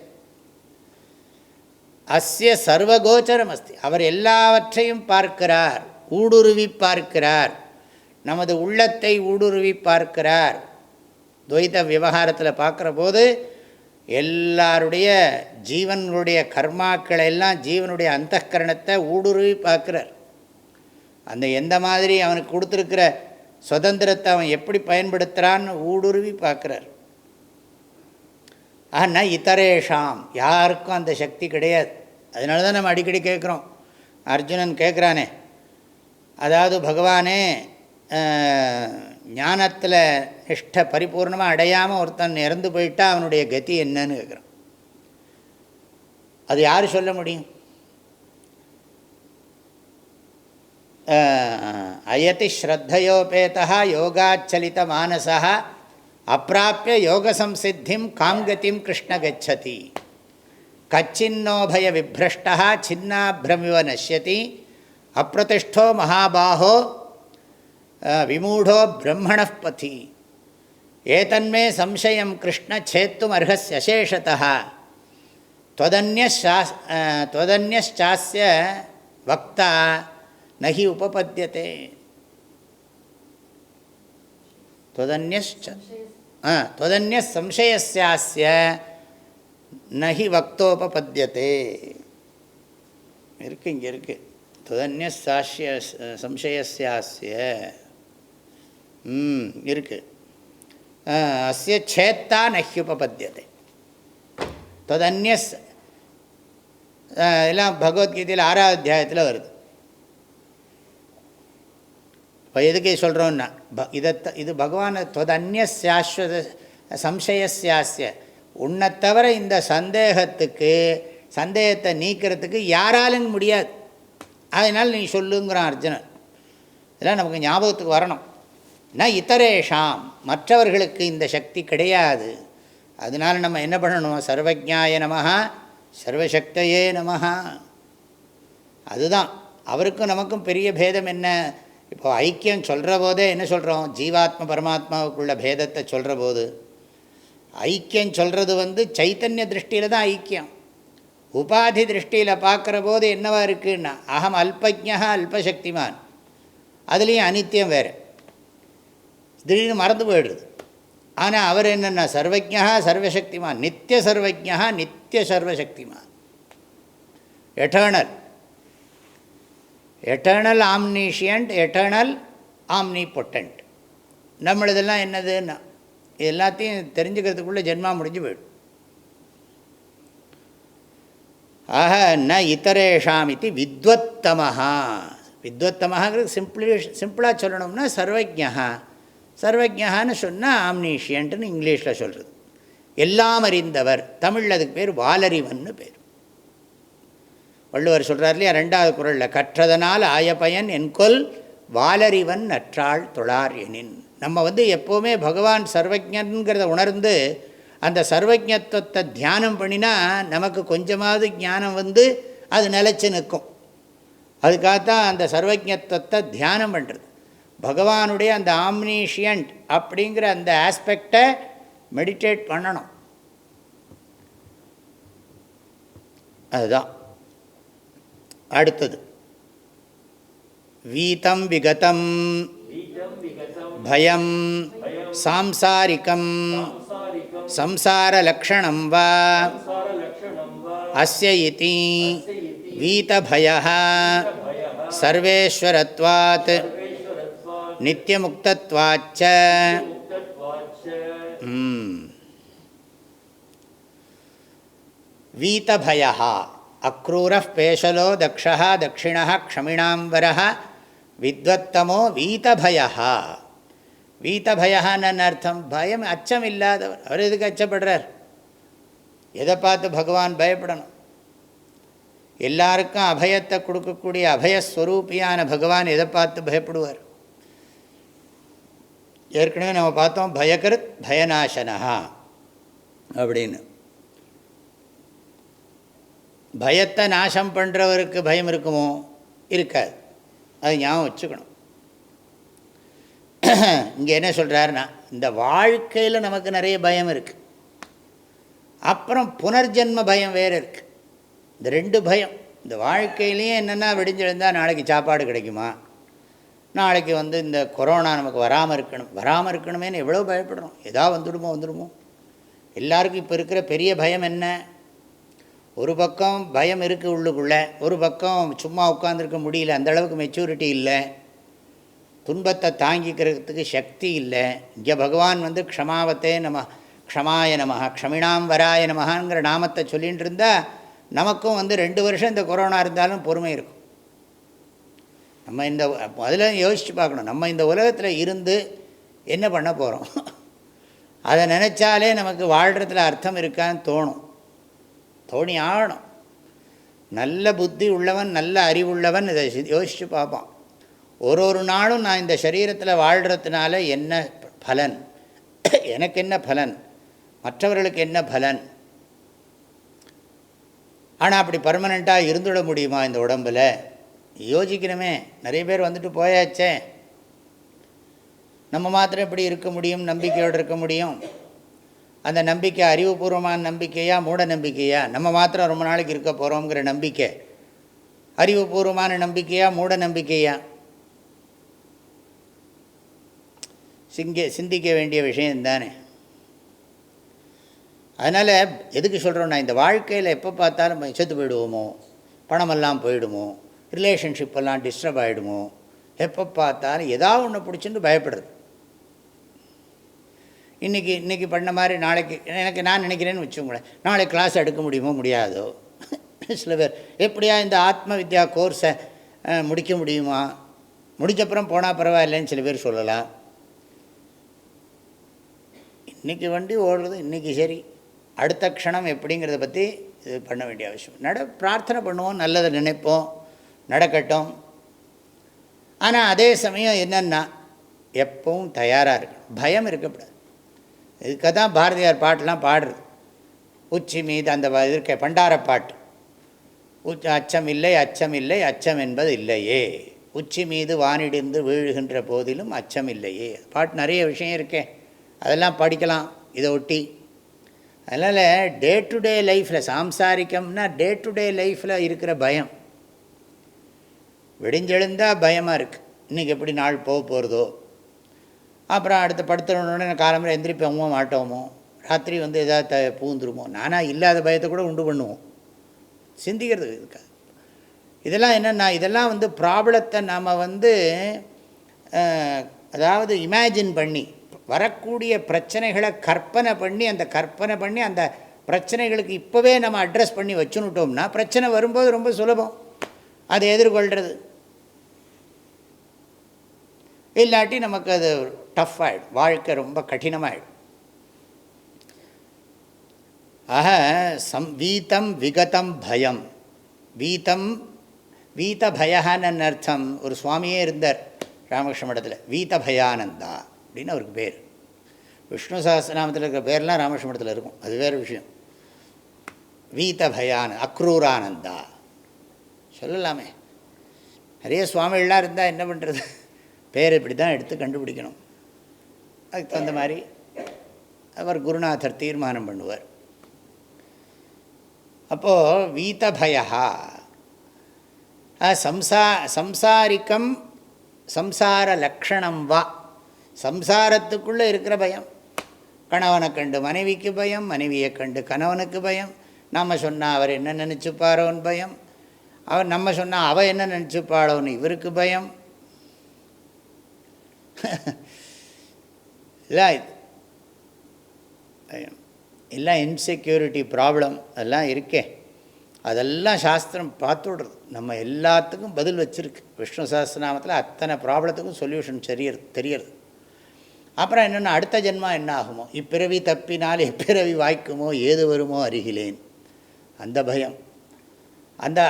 அஸ்ய சர்வகோச்சரம் அஸ்தி, அவர் எல்லாவற்றையும் பார்க்கிறார், ஊடுருவி பார்க்கிறார், நமது உள்ளத்தை ஊடுருவி பார்க்கிறார். துவைத விவகாரத்தில் பார்க்குற போது எல்லாருடைய ஜீவனுடைய கர்மாக்களை எல்லாம், ஜீவனுடைய அந்தःகரணத்தை ஊடுருவி பார்க்குறார். அந்த எந்த மாதிரி அவனுக்கு கொடுத்துருக்கிற சுதந்திரத்தை அவன் எப்படி பயன்படுத்துகிறான்னு ஊடுருவி பார்க்குறார். ஆனால் இதரேஷாம், யாருக்கும் அந்த சக்தி கிடையாது. அதனால தான் நம்ம அடிக்கடி கேட்குறோம். அர்ஜுனன் கேட்குறானே, அதாவது பகவானே, ஞானத்தில் நிஷ்ட பரிபூர்ணமாக அடையாமல் ஒருத்தன் இறந்து போயிட்டா அவனுடைய கதி என்னன்னு கேட்குறான். அது யார் சொல்ல முடியும்? அயதி ஸ்ரத்தையோபேதா யோகாச்சலித மானசா அப்பிராப்பிய யோக சம்சித்திம் காம்கதிம் கிருஷ்ண கச்சதி. கச்சின்னோபய விப்ரஷ்டா சின்னாப்ரமிவ நஷ்யதி அப்பிரதிஷ்டோ மகாபாஹோ விமூடோ பிரம்மணः பதி. ஏதன்மே சம்சயம் கிருஷ்ண சேத்தும் அர்ஹஸ்ய அசேஷதः த்வதன்யஸ்சாஸ்ய வக்தா நஹி உபபத்யதே. த்வதன்யஸ் சம்சயஸ்யாஸ்ய நஹி வக்தோபபத்யதே. இருக்குது, இங்கே இருக்குது. த்வதன்யஸ் சம்சயஸ்யாஸ்ய இருக்குது. அஸ்ய சேத்தா நஹ்யுபபத்யதே. த்வதன்யஸ் எல்லாம் பகவத்கீதையில் 6வது அத்தியாயத்தில் வருது. இப்போ எதுக்கு சொல்கிறோன்னா, இது பகவான் த்வதன்யஸ்யாஸ்வத சம்சயஸ்யாஸ்ய, உன்னை தவிர இந்த சந்தேகத்தை நீக்கிறதுக்கு யாராலும் முடியாது, அதனால் நீ சொல்லுங்கிறான் அர்ஜுனன். இதெல்லாம் நமக்கு ஞாபகத்துக்கு வரணும். ந இதரேஷாம், மற்றவர்களுக்கு இந்த சக்தி கிடையாது. அதனால் நம்ம என்ன பண்ணணும்? சர்வஜ்ஞாய நமஹ சர்வசக்தையே நமஹ. அதுதான். அவருக்கும் நமக்கும் பெரிய பேதம் என்ன? இப்போ ஐக்கியம் சொல்கிற போதே என்ன சொல்கிறோம்? ஜீவாத்ம பரமாத்மாவுக்குள்ள பேதத்தை சொல்கிற போது ஐக்கியம் சொல்கிறது சைத்தன்ய திருஷ்டியில் தான் ஐக்கியம். உபாதி திருஷ்டியில் பார்க்குற போது என்னவா இருக்குன்னா அகம் அல்பஜ்ஞா அல்பசக்திமான், அதுலேயும் அனித்தியம் வேறு, திடீர்னு மறந்து போயிடுது. ஆனால் அவர் என்னென்னா சர்வஜ்ஞா சர்வசக்திமான், நித்திய சர்வஜ்ஞா நித்திய சர்வசக்திமான், eternal, eternal omniscient, eternal omnipotent. நம்மளதெல்லாம் என்னதுன்னா எல்லாத்தையும் தெரிஞ்சுக்கிறதுக்குள்ளே ஜென்மா முடிஞ்சு போயிடும். ஆக ந இதரேஷாம் இது வித்வத்தமஹா. வித்வத்தமஹாங்கிறது சிம்பிளாக சொல்லணும்னா சர்வஜ்ஞா. சர்வஜ்ஞான்னு சொன்னால் ஆம்னீஷியன்ட்டுன்னு இங்கிலீஷில் சொல்கிறது. எல்லாம் அறிந்தவர், தமிழில் அதுக்கு பேர் வாலறிவன்னு பேர். வள்ளுவர் சொல்கிறார் இல்லையா 2வது குறளில், கற்றதனால் ஆயப்பயன் என்கொல் வாலறிவன் நற்றாள் தொழார் எனின். நம்ம எப்போவுமே பகவான் சர்வஜ்ஞங்கிறத உணர்ந்து அந்த சர்வஜத்துவத்தை தியானம் பண்ணினா நமக்கு கொஞ்சமாவது ஞானம் அது நிலச்சி நிற்கும். அதுக்காகத்தான் அந்த சர்வஜத்துவத்தை தியானம் பண்ணுறது. பகவானுடைய அந்த ஆம்னீஷியன்ட் அப்படிங்கிற அந்த ஆஸ்பெக்டை மெடிடேட் பண்ணணும். அதுதான் அடுத்தது. வீதம் விகதம் பயம் சாம்சாரிகம் சம்சாரலக்ஷணம் வா அஸ்ய இதி வீதபயः சர்வேஸ்வரத்வாத் நித்யமுக்தத்வாச்ச. வீதபயः அக்ரூரः பேஷலோ தக்ஷः தக்ஷிணः க்ஷமிணாம்பரः வித்வத்தமோ வீதபயः. வீதபயன்னு அர்த்தம் பயம், அச்சம் இல்லாதவர். அவர் எதுக்கு அச்சப்படுறார்? எதை பார்த்து பகவான் பயப்படணும்? எல்லாருக்கும் அபயத்தை கொடுக்கக்கூடிய அபயஸ்வரூபியான பகவான் எதை பார்த்து பயப்படுவார்? ஏற்கனவே நம்ம பார்த்தோம் பயகருத் பயநாசனஹா அப்படின்னு. பயத்தை நாசம் பண்ணுறவருக்கு பயம் இருக்குமோ? இருக்காது. அது ஞாபகம் வச்சுக்கணும். இங்கே என்ன சொல்கிறாருன்னா, இந்த வாழ்க்கையில் நமக்கு நிறைய பயம் இருக்குது. அப்புறம் புனர்ஜென்ம பயம் வேறு இருக்குது. இந்த 2 பயம். இந்த வாழ்க்கையிலேயே என்னென்னா, விடிஞ்செழுந்தால் நாளைக்கு சாப்பாடு கிடைக்குமா, நாளைக்கு இந்த கொரோனா நமக்கு வராமல் இருக்கணுமேனு எவ்வளோ பயப்படுறோம். எதாவது வந்துடுமோ. எல்லாருக்கும் இப்போ இருக்கிற பெரிய பயம் என்ன? ஒரு பக்கம் பயம் இருக்குது உள்ளுக்குள்ளே, ஒரு பக்கம் சும்மா உட்காந்துருக்க முடியல, அந்தளவுக்கு மெச்சூரிட்டி இல்லை, துன்பத்தை தாங்கிக்கிறதுக்கு சக்தி இல்லை. இங்கே பகவான் க்ஷமாவத்தே நம க்ஷமாய நமஹ க்ஷமிணாம் வராய நமஹாங்கிற நாமத்தை சொல்லிகிட்டு இருந்தால் நமக்கும் 2 வருஷம் இந்த கொரோனா இருந்தாலும் பொறுமை இருக்கும். நம்ம அதில் யோசித்து பார்க்கணும், நம்ம இந்த உலகத்தில் இருந்து என்ன பண்ண போகிறோம்? அதை நினச்சாலே நமக்கு வாழ்கிறதுல அர்த்தம் இருக்கான்னு தோணி ஆகணும். நல்ல புத்தி உள்ளவன், நல்ல அறிவுள்ளவன் இதை யோசித்து பார்ப்பான். ஒரு நாளும் நான் இந்த சரீரத்தில் வாழ்கிறதுனால என்ன பலன், எனக்கு என்ன பலன், மற்றவர்களுக்கு என்ன பலன். ஆனால் அப்படி பர்மனெண்ட்டாக இருந்துவிட முடியுமா இந்த உடம்பில்? யோசிக்கணுமே. நிறைய பேர் போயாச்சே, நம்ம மாத்திரம் எப்படி இருக்க முடியும்? நம்பிக்கையோடு இருக்க முடியும். அந்த நம்பிக்கை அறிவுபூர்வமான நம்பிக்கையா மூட நம்பிக்கையா? நம்ம மாத்திரம் ரொம்ப நாளைக்கு இருக்க போகிறோங்கிற நம்பிக்கை அறிவுபூர்வமான நம்பிக்கையா மூட நம்பிக்கையா? சிந்திக்க வேண்டிய விஷயம் தானே. அதனால் எதுக்கு சொல்கிறோன்னா, இந்த வாழ்க்கையில் எப்போ பார்த்தாலும் செத்து போயிடுவோமோ, பணமெல்லாம் போயிடுமோ, ரிலேஷன்ஷிப்பெல்லாம் டிஸ்டர்ப் ஆகிடுமோ, எப்போ பார்த்தாலும் ஏதாவது ஒன்று பிடிச்சிட்டு பயப்படுறது. இன்றைக்கி பண்ண மாதிரி நாளைக்கு நான் நினைக்கிறேன்னு வச்சுக்கோங்களேன், நாளைக்கு கிளாஸ் எடுக்க முடியுமோ முடியாதோ. சில பேர் எப்படியா இந்த ஆத்ம வித்யா கோர்ஸை முடிக்க முடியுமா, முடிச்சப்புறம் போனால் பரவாயில்லைன்னு சில பேர் சொல்லலாம். இன்றைக்கி வண்டி ஓடுறது இன்றைக்கி சரி, அடுத்த க்ஷணம் எப்படிங்கிறத பற்றி இது பண்ண வேண்டிய அவசியம். பிரார்த்தனை பண்ணுவோம், நல்லதை நினைப்போம், நடக்கட்டும். ஆனால் அதே சமயம் என்னென்னா, எப்பவும் தயாராக இருக்கணும், பயம் இருக்கக்கூடாது. இதுக்காக தான் பாரதியார் பாட்டெலாம் பாடுறது. உச்சி மீது அந்த இருக்க பண்டார பாட்டு, அச்சம் இல்லை அச்சம் இல்லை அச்சம் என்பது இல்லையே, உச்சி மீது வானிடிந்து வீழுகின்ற போதிலும் அச்சம் இல்லையே. பாட்டு நிறைய விஷயம் இருக்கே, அதெல்லாம் படிக்கலாம் இதை ஒட்டி. அதனால் டே டு டே லைஃப்பில், சாம்சாரிக்கம்னா டே டு டே லைஃப்பில் இருக்கிற பயம், விடிஞ்செழுந்தால் பயமாக இருக்குது, இன்றைக்கி எப்படி நாள் போக போகிறதோ, அப்புறம் அடுத்த படுத்துறோன்னே காலம்பரம் எந்திரிப்போமோ மாட்டோமோ, ராத்திரி எதாவது பூந்துருமோ, நானாக இல்லாத பயத்தை கூட உண்டு பண்ணுவோம், சிந்திக்கிறது இருக்கா. இதெல்லாம் என்னென்னா, இதெல்லாம் ப்ராப்ளத்தை நாம் அதாவது இமேஜின் பண்ணி வரக்கூடிய பிரச்சனைகளை கற்பனை பண்ணி அந்த பிரச்சனைகளுக்கு இப்போவே நம்ம அட்ரஸ் பண்ணி வச்சுன்னுட்டோம்னா பிரச்சனை வரும்போது ரொம்ப சுலபம் அதை எதிர்கொள்கிறது. இல்லாட்டி நமக்கு அது டஃப் ஆகிடும், வாழ்க்கை ரொம்ப கடினமாகிடும். ஆக வீதம் விகதம் பயம், வீத பயன்னு அர்த்தம். ஒரு சுவாமியே இருந்தார் ராமகிருஷ்ண மடத்தில், வீத பயானந்தா அப்படின்னு அவருக்கு பேர். விஷ்ணு சஹஸ்ரநாமத்தில் இருக்கிற பேர்லாம் ராமகிருஷ்ண மடத்தில் இருக்கும், அது வேறு விஷயம். வீத பயான அக்ரூரானந்தா சொல்லலாமே. நிறைய சுவாமிகள்லாம் இருந்தால் என்ன பண்ணுறது, பேர் இப்படி தான் எடுத்து கண்டுபிடிக்கணும். அதுக்கு தகுந்த மாதிரி அவர் குருநாதர் தீர்மானம் பண்ணுவார். அப்போது வீதபயா சம்சாரிக்கம் சம்சார லக்ஷணம் வா, சம்சாரத்துக்குள்ளே இருக்கிற பயம். கணவனை கண்டு மனைவிக்கு பயம், மனைவியை கண்டு கணவனுக்கு பயம், நம்ம சொன்னால் அவர் என்ன நினச்சிப்பாரோன்னு பயம், அவர் நம்ம சொன்னால் அவள் என்ன நினச்சிப்பாளோன்னு இவருக்கு பயம். எல்லாம் இன்செக்யூரிட்டி ப்ராப்ளம் அதெல்லாம் இருக்கே, அதெல்லாம் சாஸ்திரம் பார்த்து விடுறது. நம்ம எல்லாத்துக்கும் பதில் வச்சுருக்கு. விஷ்ணு சஹஸ்ரநாமத்தில் அத்தனை ப்ராப்ளத்துக்கும் சொல்யூஷன் தெரியறது. அப்புறம் என்னென்னா, அடுத்த ஜென்மா என்ன ஆகுமோ, இப்பிறவி தப்பினால் எப்பிறவி வாய்க்குமோ, ஏது வருமோ அருகிலேன், அந்த பயம்.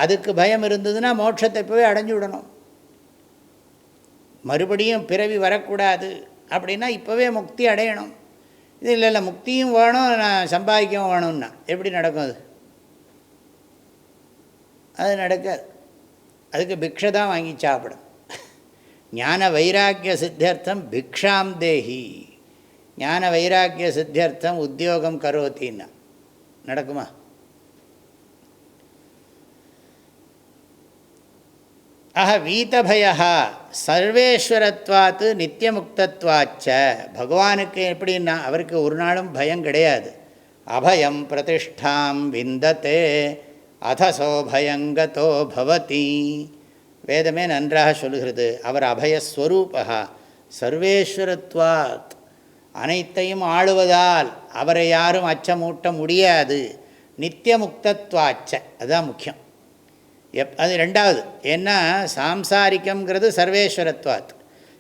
அதுக்கு பயம் இருந்ததுன்னா மோட்சத்தை போய் அடைஞ்சு விடணும், மறுபடியும் பிறவி வரக்கூடாது அப்படின்னா இப்போவே முக்தி அடையணும். இது இல்லை முக்தியும் வேணும், நான் சம்பாதிக்கவும் வேணும்னா எப்படி நடக்கும்? அது நடக்காது. அதுக்கு பிக்ஷை தான் வாங்கி சாப்பிடும். ஞான வைராக்கிய சித்தியர்த்தம் பிக்ஷாம் தேஹி, ஞான வைராக்கிய சித்தியர்த்தம் உத்தியோகம் கரோத்தின்னா நடக்குமா? ஆஹ வீதபயா சர்வேஸ்வரத்வாத்து நித்தியமுக்தத்வாச்ச. பகவானுக்கு எப்படின்னா, அவருக்கு ஒரு நாளும் பயம் கிடையாது. அபயம் பிரதிஷ்டாம் விந்ததே அதசோ பயங்கதோ பவதி. வேதமே நன்றாக சொல்கிறது. அவர் அபயஸ்வரூபா சர்வேஸ்வரத்வாத், அனைத்தையும் ஆளுவதால் அவரை யாரும் அச்சமூட்ட முடியாது. நித்தியமுக்தத்வாச்ச, அதுதான் முக்கியம். அது ரெண்டாவது. ஏன்னா சாம்சாரிக்கங்கிறது சர்வேஸ்வரத்வாத்,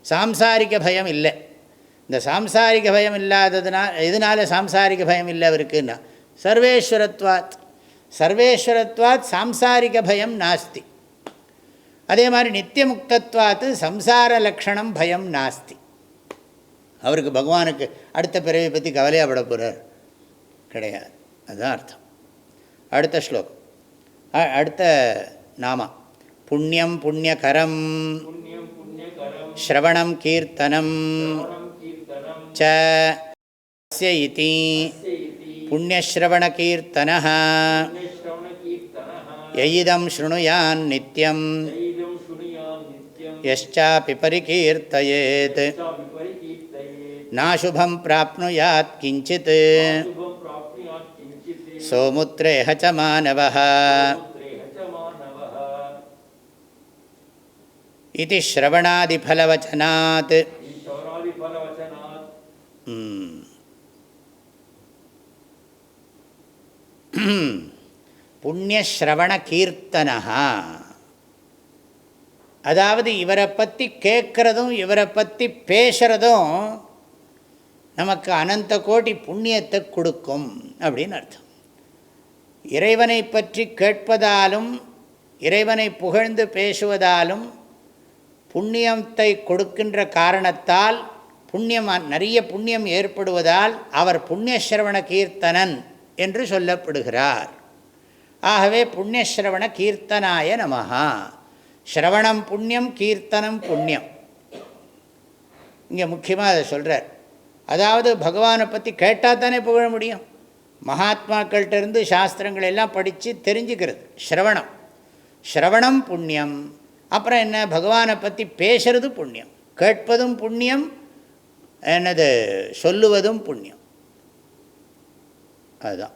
சாம்சாரிக்க பயம் இல்லை. இந்த சாம்சாரிக்க பயம் இல்லாததுனால், எதனால சாம்சாரிக்க பயம் இல்லை அவருக்குன்னா, சர்வேஸ்வரத்வாத். சர்வேஸ்வரத்வாத் சாம்சாரிக்க பயம் நாஸ்தி. அதே மாதிரி நித்தியமுக்தத்வாத்து சம்சார லக்ஷணம் பயம் நாஸ்தி. அவருக்கு பகவானுக்கு அடுத்த பிறவை பற்றி கவலையாப்பட போகிறார் கிடையாது. அதுதான் அர்த்தம். அடுத்த ஸ்லோகம், அடுத்த நாம. புண்ணியம் புண்ணியகரம் ஸ்ரவணம் கீர்த்தனம் ச இதி புண்ணியஸ்ரவணகீர்த்தனः யயிதம் ஸ்ருணுயான் நித்யம் யச்சாபி பரிகீர்த்தயேத் நாசுபம் ப்ராப்னுயாத் கிஞ்சித் சோமுத்ரேஹ ச மானவः இதி ஸ்ரவணாதிபலவச்சனாத். புண்ணியஸ்ரவண கீர்த்தனஹா, அதாவது இவரை பற்றி கேட்குறதும் இவரை பற்றி பேசுகிறதும் நமக்கு அனந்த கோடி புண்ணியத்தை கொடுக்கும் அப்படின்னு அர்த்தம். இறைவனை பற்றி கேட்பதாலும் இறைவனை புகழ்ந்து பேசுவதாலும் புண்ணியத்தை கொடுக்கின்ற காரணத்தால் புண்ணியம் நிறைய புண்ணியம் ஏற்படுவதால் அவர் புண்ணியஸ்ரவண கீர்த்தனன் என்று சொல்லப்படுகிறார். ஆகவே புண்ணியஸ்ரவண கீர்த்தனாய நமஹா. ஸ்ரவணம் புண்ணியம், கீர்த்தனம் புண்ணியம். இங்கே முக்கியமாக அதை சொல்கிறார். அதாவது பகவானை பற்றி கேட்டால் தானே புகழ முடியும். மகாத்மாக்கள்கிட்டருந்து சாஸ்திரங்கள் எல்லாம் படித்து தெரிஞ்சுக்கிறது ஸ்ரவணம். ஸ்ரவணம் புண்ணியம். அப்புறம் என்ன, பகவானை பற்றி பேசுறது புண்ணியம், கேட்பதும் புண்ணியம், என்னது சொல்லுவதும் புண்ணியம். அதுதான்.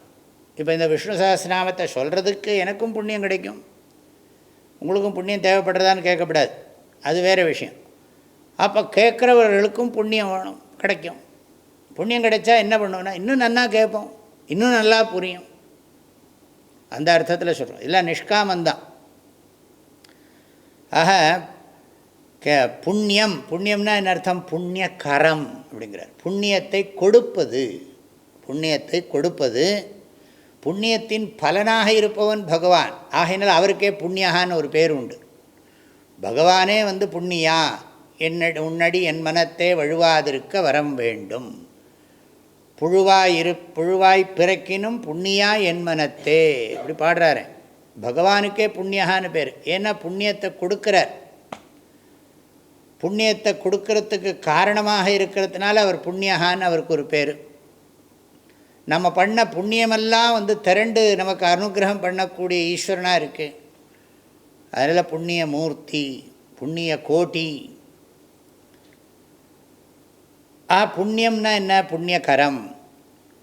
இப்போ இந்த விஷ்ணு சஹஸ்ரநாமத்தை சொல்கிறதுக்கு எனக்கும் புண்ணியம் கிடைக்கும், உங்களுக்கும் புண்ணியம் தேவைப்படுறதான்னு கேட்கக்கூடாது, அது வேறு விஷயம். அப்போ கேட்குறவர்களுக்கும் புண்ணியம் வேணும், கிடைக்கும். புண்ணியம் கிடைச்சா என்ன பண்ணுவோன்னா இன்னும் நல்லா கேட்போம், இன்னும் நல்லா புரியும். அந்த அர்த்தத்தில் சொல்கிறோம். இல்லை நிஷ்காமந்தான். ஆக புண்ணியம், புண்ணியம்னா என்ன அர்த்தம்? புண்ணியகரம் அப்படிங்கிறார். புண்ணியத்தை கொடுப்பது, புண்ணியத்தை கொடுப்பது. புண்ணியத்தின் பலனாக இருப்பவன் பகவான். ஆகையினால் அவருக்கே புண்ணியகான்னு ஒரு பேர் உண்டு. பகவானே புண்ணியா உன்னடி என் மனத்தை வழுவாதிருக்க வரம் வேண்டும். புழுவாய் பிறக்கினும் புண்ணியா என் மனத்தே அப்படி பாடுறாரு. பகவானுக்கே புண்ணியகான்னு பேர். ஏன்னா புண்ணியத்தை கொடுக்குறார். புண்ணியத்தை கொடுக்கறதுக்கு காரணமாக இருக்கிறதுனால அவர் புண்ணியகான்னு அவருக்கு ஒரு பேர். நம்ம பண்ண புண்ணியமெல்லாம் திரண்டு நமக்கு அனுகிரகம் பண்ணக்கூடிய ஈஸ்வரனாக இருக்குது. அதில் புண்ணிய மூர்த்தி, புண்ணிய கோட்டி. புண்ணியம்னா என்ன? புண்ணியகரம்.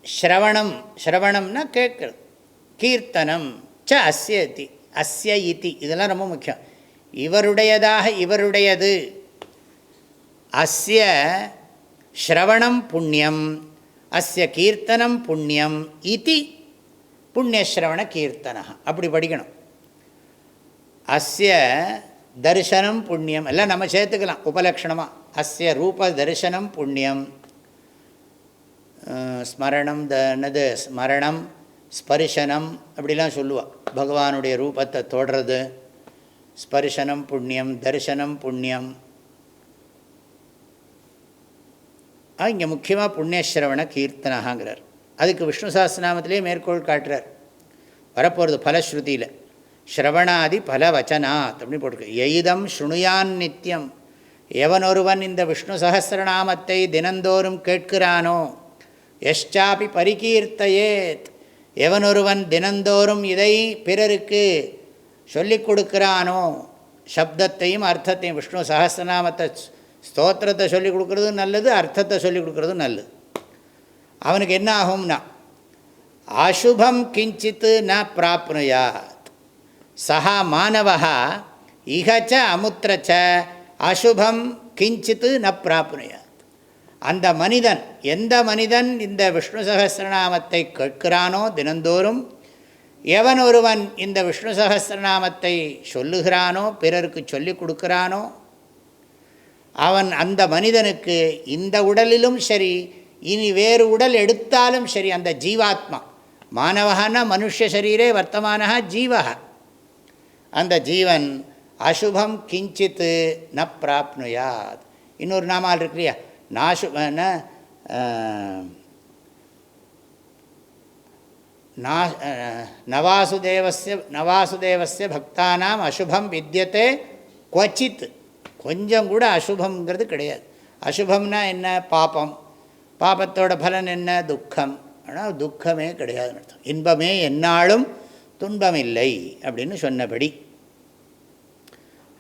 ஸ்ரவணம், ஸ்ரவணம்னா கேட்குறது. கீர்த்தனம் ச அஸ்ய இதி, அஸ்ய இதி, இதெல்லாம் ரொம்ப முக்கியம். இவருடையதாக, இவருடையது. அஸ்ய ஸ்ரவணம் புண்ணியம், அஸ்ய கீர்த்தனம் புண்ணியம் இதி புண்ணியஸ்ரவண கீர்த்தன. அப்படி படிக்கணும். அஸ்ய தரிசனம் புண்ணியம் எல்லாம் நம்ம சேர்த்துக்கலாம் உபலக்ஷணமாக. அஸ்ய ரூப தரிசனம் புண்ணியம், ஸ்மரணம் என்னது ஸ்மரணம் ஸ்பரிசனம் அப்படிலாம் சொல்லுவாள். பகவானுடைய ரூபத்தை தொடுறது ஸ்பரிசனம் புண்ணியம், தரிசனம் புண்ணியம். இங்கே முக்கியமாக புண்ணியஸ்ரவண கீர்த்தனங்கிறார். அதுக்கு விஷ்ணு சஹஸ்ரநாமத்திலே மேற்கோள் காட்டுறார். வரப்போகிறது பலஸ்ருதியில் ஸ்ரவணாதி பல வச்சனாத் அப்படின்னு போட்டிருக்கு. எய்தம் ஸ்ருணுயான் நித்தியம். எவனொருவன் இந்த விஷ்ணு சஹஸ்ரநாமத்தை தினந்தோறும் கேட்கிறானோ, எஷ்சாபி பரிகீர்த்தையேத், எவனொருவன் தினந்தோறும் இதை பிறருக்கு சொல்லிக் கொடுக்கிறானோ, சப்தத்தையும் அர்த்தத்தையும், விஷ்ணு சஹஸ்ரநாமத்தை ஸ்தோத்திரத்தை சொல்லிக் கொடுக்குறதும் நல்லது, அர்த்தத்தை சொல்லிக் கொடுக்குறதும் நல்லது. அவனுக்கு என்ன ஆகும்னா அசுபம் கிஞ்சித்து ந பிராப்னுயாத் சஹா மானவஹா இகச்ச அமுத்திரச்ச அசுபம் கிஞ்சித்து ந பிராப்னுயாத். அந்த மனிதன், எந்த மனிதன் இந்த விஷ்ணு சஹஸ்ரநாமத்தை கேட்கிறானோ தினந்தோறும், எவன் ஒருவன் இந்த விஷ்ணு சஹஸ்ரநாமத்தை சொல்லுகிறானோ, பிறருக்கு சொல்லிக் கொடுக்கிறானோ, அவன் அந்த மனிதனுக்கு இந்த உடலிலும் சரி, இனி வேறு உடல் எடுத்தாலும் சரி, அந்த ஜீவாத்மா, மானவகான மனுஷ சரீரே வர்த்தமானஹா ஜீவஹா, அந்த ஜீவன் அசுபம் கிஞ்சித்து ந பிராப்னுயாத். இன்னொரு நாமால் இருக்கு இல்லையா, நவாசுதேவஸ்ய பக்தானாம் அசுபம் வித்யத்தே குவச்சித். கொஞ்சம் கூட அசுபங்கிறது கிடையாது. அசுபம்னா என்ன? பாபம். பாபத்தோட பலன் என்ன? துக்கம். ஆனால் துக்கமே கிடையாதுன்னு அர்த்தம். இன்பமே எந்நாளும் துன்பமில்லை அப்படின்னு சொன்னபடி.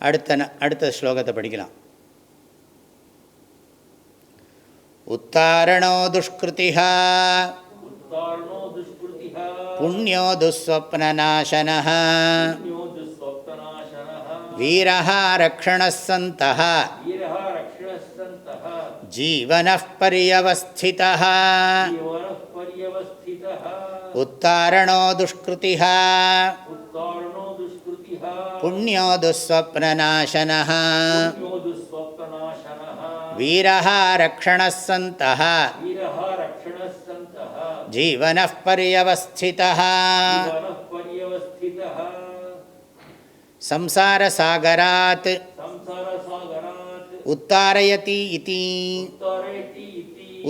அடுத்த ஸ்லோகத்தை படிக்கலாம். உத்தாரணோ துஷ்கிருதிஹா புண்ணியோ துஸ்வப்னநாசனஹ வீரஹ ரக்ஷணः சந்தः ஜீவனः பர்யவஸ்திதः. உத்தாரணோ துஷ்கிருதிஹ புண்ணியோ துஸ்வப்னநாசனः வீரஹ ரக்ஷணः சந்தः ஜீவனः பர்யவஸ்திதः. சம்சாரசாகராத் உத்தாரயதி இதி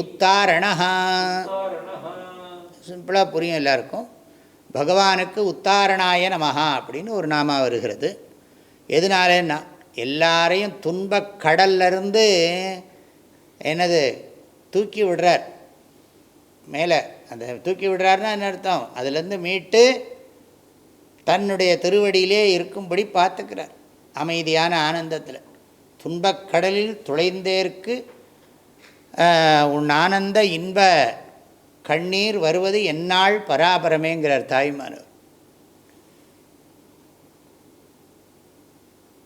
உத்தாரணஹ. சிம்பிளாக புரியும் எல்லாருக்கும். பகவானுக்கு உத்தாரணாய நமஹா அப்படின்னு ஒரு நாமா வருகிறது. எதனாலன்னா எல்லாரையும் துன்பக் கடல்லிருந்து என்னது தூக்கி விடுறார் மேலே. அந்த தூக்கி விடுறாருன்னா என்ன அர்த்தம்? அதுலேருந்து மீட்டு தன்னுடைய திருவடியிலே இருக்கும்படி பார்த்துக்கிறார் அமைதியான ஆனந்தத்தில். துன்பக்கடலில் துளைந்தேற்கு உன் ஆனந்த இன்ப கண்ணீர் வருவது எந்நாள் பராபரமேங்கிறார் தாய்மானவர்.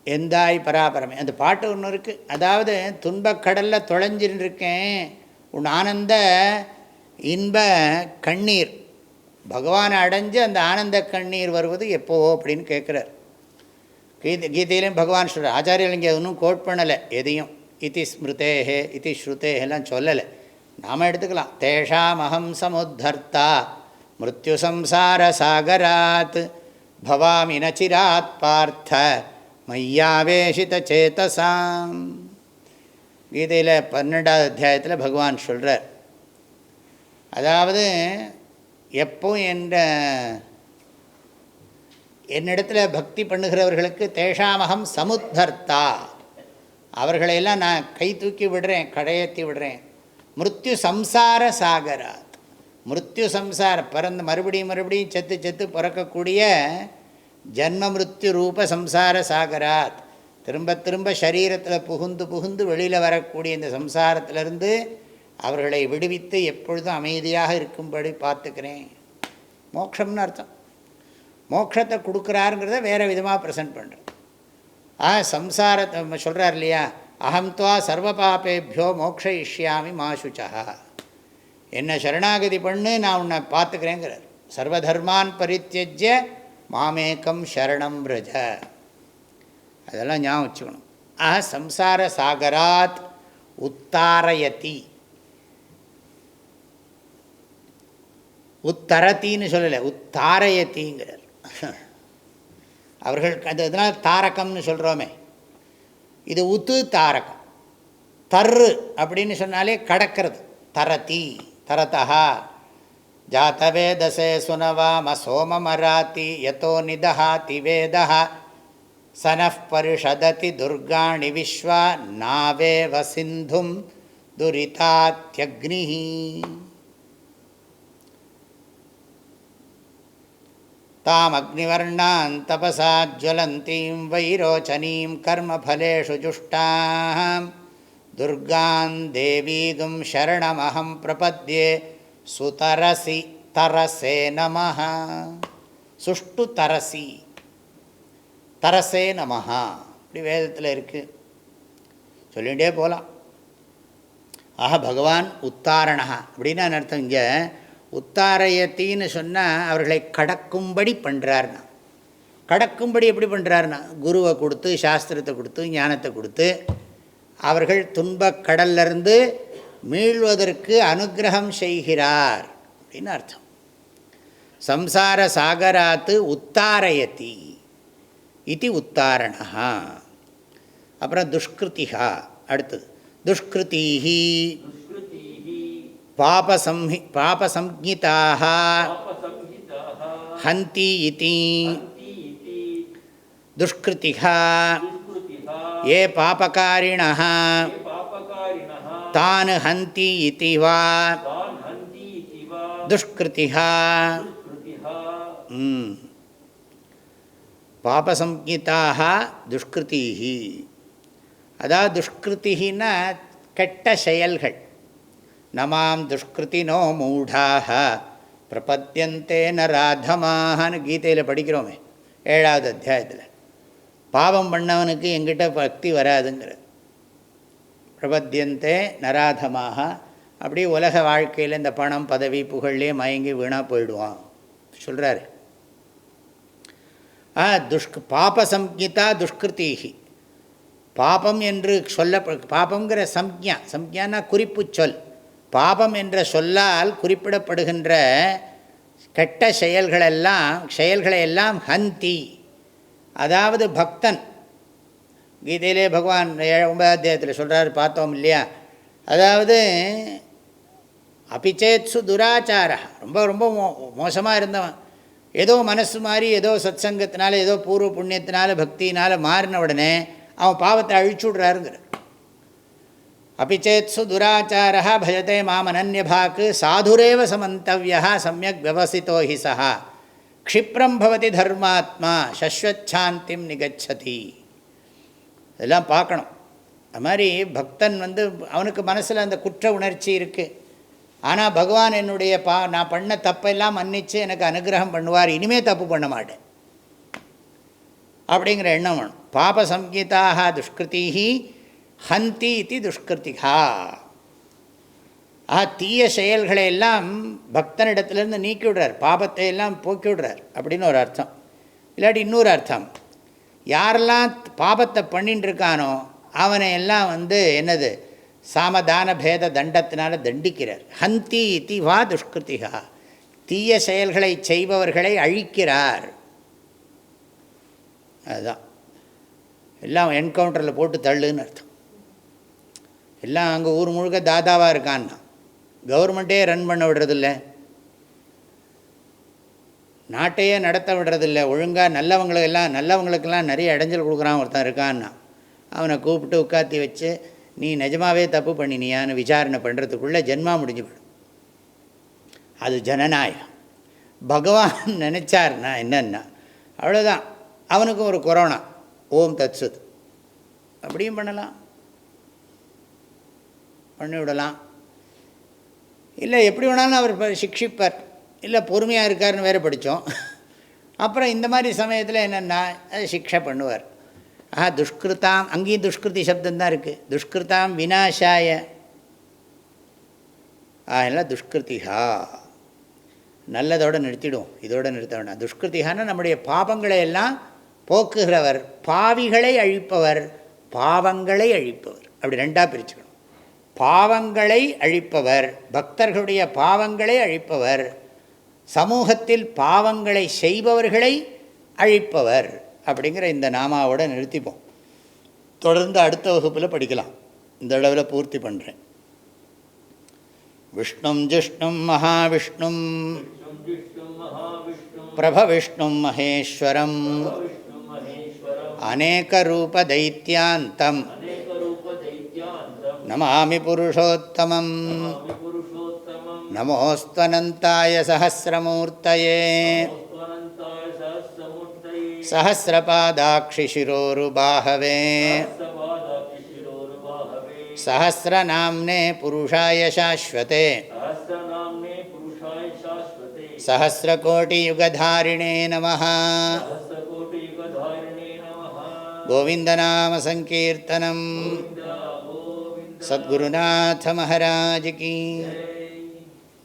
எந்தாய் பராபரமே அந்த பாட்டு ஒன்று இருக்குது. அதாவது துன்பக்கடலில் தொலைஞ்சின்னு இருக்கேன், உன் ஆனந்த இன்ப கண்ணீர் பகவானை அடைஞ்சு அந்த ஆனந்த கண்ணீர் வருவது எப்போவோ அப்படின்னு கேட்குறார். கீதையிலையும் பகவான் சொல்கிறார். ஆச்சாரியர்கள் இங்கே ஒன்றும் கோட் பண்ணலை எதையும். இதி ஸ்மிருதேஹே இதி ஸ்ருதேஹெல்லாம் சொல்லலை, நாம் எடுத்துக்கலாம். தேஷாமஹம் சமுத்தர்த்தா மிருத்யு சம்சார சாகராத் பவாமி நச்சிராத் பார்த்த மையாவேஷித சேதசாம். கீதையில் 12வது அத்தியாயத்தில் பகவான் சொல்கிறார். அதாவது எப்பவும் என்னிடத்தில் பக்தி பண்ணுகிறவர்களுக்கு தேஷாமகம் சமுத்தர்த்தா, அவர்களையெல்லாம் நான் கை தூக்கி விடுறேன், கடையேற்றி விடுறேன். மிருத்யு சம்சார சாகராத், மிருத்யு சம்சார பிறந்து மறுபடியும் செத்து செத்து பிறக்கக்கூடிய ஜன்ம மிருத்யு ரூப சம்சார சாகராத், திரும்ப திரும்ப சரீரத்தில் புகுந்து புகுந்து வெளியில் வரக்கூடிய இந்த சம்சாரத்திலிருந்து அவர்களை விடுவித்து எப்பொழுதும் அமைதியாக இருக்கும்படி பார்த்துக்கிறேன். மோட்சம்னு அர்த்தம். மோட்சத்தை கொடுக்குறாருங்கிறத வேறு விதமாக ப்ரெசென்ட் பண்ணுறேன். சம்சாரத்தை சொல்கிறார் இல்லையா, அகம் துவா சர்வ பாபேபியோ மோக்ஷயிஷ்யாமி மா சுச்சா, என்னை சரணாகதி பண்ணு நான் உன்னை பார்த்துக்கிறேங்கிறார். சர்வதர்மான் பரித்யஜ்ய மாமேக்கம் சரணம் விரஜ, அதெல்லாம் ஞாபகம் வச்சுக்கணும். சம்சார சாகராத் உத்தாரயதி, உத்தரத்தின்னு சொல்லலை, உத்தாரயத்திங்கிறார். அவர்கள் அது இதனால் தாரகம்னு சொல்கிறோமே, இது உத்து தாரகம். தர்ரு அப்படின்னு சொன்னாலே கடக்கிறது. தரதி தரதா ஜாத்தவேதசே சுனவாம சோமமராதி யதோ நிதஹாதி வேதஹ சனஃப் பரிஷததி துர்காணி விஸ்வா நாவேவ சிந்தும் துரிதாத்யக்னிஹி. தாம் அக்னிவர்ணான் தபசா ஜ்வலந்தீம் வைரோச்சனீம் கர்மஃபலேஷு ஜுஷ்டாம் துர்கான் தேவீகும் சரணமஹம் பிரபத்யே சுதரசி தரசே நமஹ. சுஷ்டு தரசி தரசே நமஹ இப்படி வேதத்தில் இருக்குது, சொல்லிகிட்டே போகலாம். ஆஹா பகவான் உத்தாரணா அப்படின்னு அர்த்தம். இங்கே உத்தாரயத்தின்னு சொன்னால் அவர்களை கடக்கும்படி பண்ணுறாருனா, கடக்கும்படி எப்படி பண்ணுறாருனா குருவை கொடுத்து சாஸ்திரத்தை கொடுத்து ஞானத்தை கொடுத்து அவர்கள் துன்பக் கடல்லிருந்து மீள்வதற்கு அனுகிரகம் செய்கிறார் அப்படின்னு அர்த்தம். சம்சார சாகராத்து உத்தாரயதி இது உத்தாரணா. அப்புறம் துஷ்கிருதிகா, அடுத்தது துஷ்கிருதீஹி பாபசம்ஹிதாக ஹந்தி இதி. துஷ்கிருதிகா ஏ பாபகாரிணः தான் ஹந்தி இதி வா துஷ்கிருதிகா. பாபசம்ஹிதாக துஷ்கிருதிஹி, அதாவது துஷ்கிருதினா கெட்ட செயல்கள். நமாம் துஷ்கிருதினோ மூடாக பிரபத்யந்தே நராதமான்னு கீதையில் படிக்கிறோமே 7வது அத்தியாயத்தில். பாவம் பண்ணவனுக்கு எங்கிட்ட பக்தி வராதுங்கிற. பிரபத்யந்தே நராதமாக, அப்படி உலக வாழ்க்கையில் இந்த பணம் பதவி புகழ்லேயே மயங்கி வீணாக போயிடுவான் சொல்கிறாரு. பாபசம்ஹிதா துஷ்கிருதிஹி, பாபம் என்று சொல்ல, பாபங்கிற சம்ஞானா குறிப்பு சொல். பாபம் என்ற சொல்லால் குறிப்பிடப்படுகின்ற கெட்ட செயல்களையெல்லாம் ஹந்தி, அதாவது பக்தன் கீதையிலே பகவான் 9ஆம் அத்தியாயத்தில் சொல்கிறார், பார்த்தோம் இல்லையா? அதாவது அபிச்சேத்சு துராச்சார, ரொம்ப ரொம்ப மோசமாக இருந்தவன், ஏதோ மனசு மாதிரி ஏதோ சத் சங்கத்தினால ஏதோ பூர்வ புண்ணியத்தினால பக்தினால் மாறின உடனே அவன் பாவத்தை அழிச்சு விட்றாருங்கிற. அபிச்சேத்சு துராச்சாரா பஜதே மாமனன்யபாக்கு சாதுரேவ சமந்தவ்யா சமயக் வியவசித்தோ ஹி சஹா க்ஷிப்ரம் பவதி தர்மாத்மா சஸ்வச்சாந்திம் நிகச்சதி. இதெல்லாம் பார்க்கணும். அது மாதிரி பக்தன் அவனுக்கு மனசில் அந்த குற்ற உணர்ச்சி இருக்குது. ஆனால் பகவான் என்னுடைய நான் பண்ண தப்பெல்லாம் மன்னித்து எனக்கு அனுகிரகம் பண்ணுவார், இனிமேல் தப்பு பண்ண மாட்டேன் அப்படிங்கிற எண்ணம் வேணும். பாப சம்ஹிதாக துஷ்கிருதி ஹந்தி இது துஷ்கிருதிகா. தீய செயல்களை எல்லாம் பக்தனிடத்துலேருந்து நீக்கி விடுறார், பாபத்தை எல்லாம் போக்கி விடுறார் அப்படின்னு ஒரு அர்த்தம். இல்லாட்டி இன்னொரு அர்த்தம், யாரெல்லாம் பாபத்தை பண்ணின்னு இருக்கானோ அவனை எல்லாம் என்னது சாமதான பேத தண்டத்தினால தண்டிக்கிறார். ஹந்தி இதி வா துஷ்கிருதிகா, தீய செயல்களை செய்பவர்களை அழிக்கிறார். அதுதான் எல்லாம் என்கவுண்டரில் போட்டு தள்ளுன்னு அர்த்தம். எல்லாம் அங்கே ஊர் முழுக்க தாதாவாக இருக்கான்னா கவர்மெண்ட்டே ரன் பண்ண விடுறதில்ல, நாட்டையே நடத்த விடுறதில்ல, ஒழுங்காக நல்லவங்களுக்கெல்லாம் நிறைய இடைஞ்சல் கொடுக்குறான் ஒருத்தன் இருக்கான்னா அவனை கூப்பிட்டு உட்காத்தி வச்சு நீ நிஜமாகவே தப்பு பண்ணினியான்னு விசாரணை பண்ணுறதுக்குள்ளே ஜென்மா முடிஞ்சு போயிடும். அது ஜனநாயகம். பகவான் நினச்சார்னா என்னன்னா அவ்வளோதான், அவனுக்கும் ஒரு கொரோனா ஓம் தத்சுத் அப்படியும் பண்ணலாம், பண்ணிவிடலாம். இல்லை எப்படி வேணாலும் அவர் சிக்ஷிப்பார், இல்லை பொறுமையாக இருக்காருன்னு வேறு படித்தோம். அப்புறம் இந்த மாதிரி சமயத்தில் என்னென்னா சிக்ஷை பண்ணுவார். துஷ்கிருதாம், அங்கேயும் துஷ்கிருதி சப்தந்தான் இருக்குது. துஷ்கிருதாம் விநாசாய, எல்லாம் துஷ்கிருதிகா. நல்லதோடு நிறுத்திடும், இதோடு நிறுத்த வேண்டாம். துஷ்கிருதிகான்னா நம்முடைய பாபங்களை எல்லாம் போக்குகிறவர், பாவிகளை அழிப்பவர், பாவங்களை அழிப்பவர், அப்படி ரெண்டாக பிரிச்சுக்கணும். பாவங்களை அழிப்பவர், பக்தர்களுடைய பாவங்களை அழிப்பவர், சமூகத்தில் பாவங்களை செய்பவர்களை அழிப்பவர் அப்படிங்கிற இந்த நாமாவோட நிறுத்திப்போம். தொடர்ந்து அடுத்த வகுப்பில் படிக்கலாம். இந்த அளவில் பூர்த்தி பண்ணுறேன். விஷ்ணும் ஜிஷ்ணும் மகாவிஷ்ணும் பிரபவிஷ்ணும் மகேஸ்வரம் அநேகரூப தைத்யாந்தம் நமாமி புருஷோத்தமம். நமோஸ்த்வனந்தாய சஹஸ்ரமூர்த்தயே சஹஸ்ரபாதாக்ஷி சிரோருபாஹவே சஹஸ்ரநாம்னே புருஷாய சாஸ்வதே சஹஸ்ரகோட்டியுகதாரிணே நமः. கோவிந்தநாம சங்கீர்த்தனம். சத்குருநாத மகாராஜ் கி.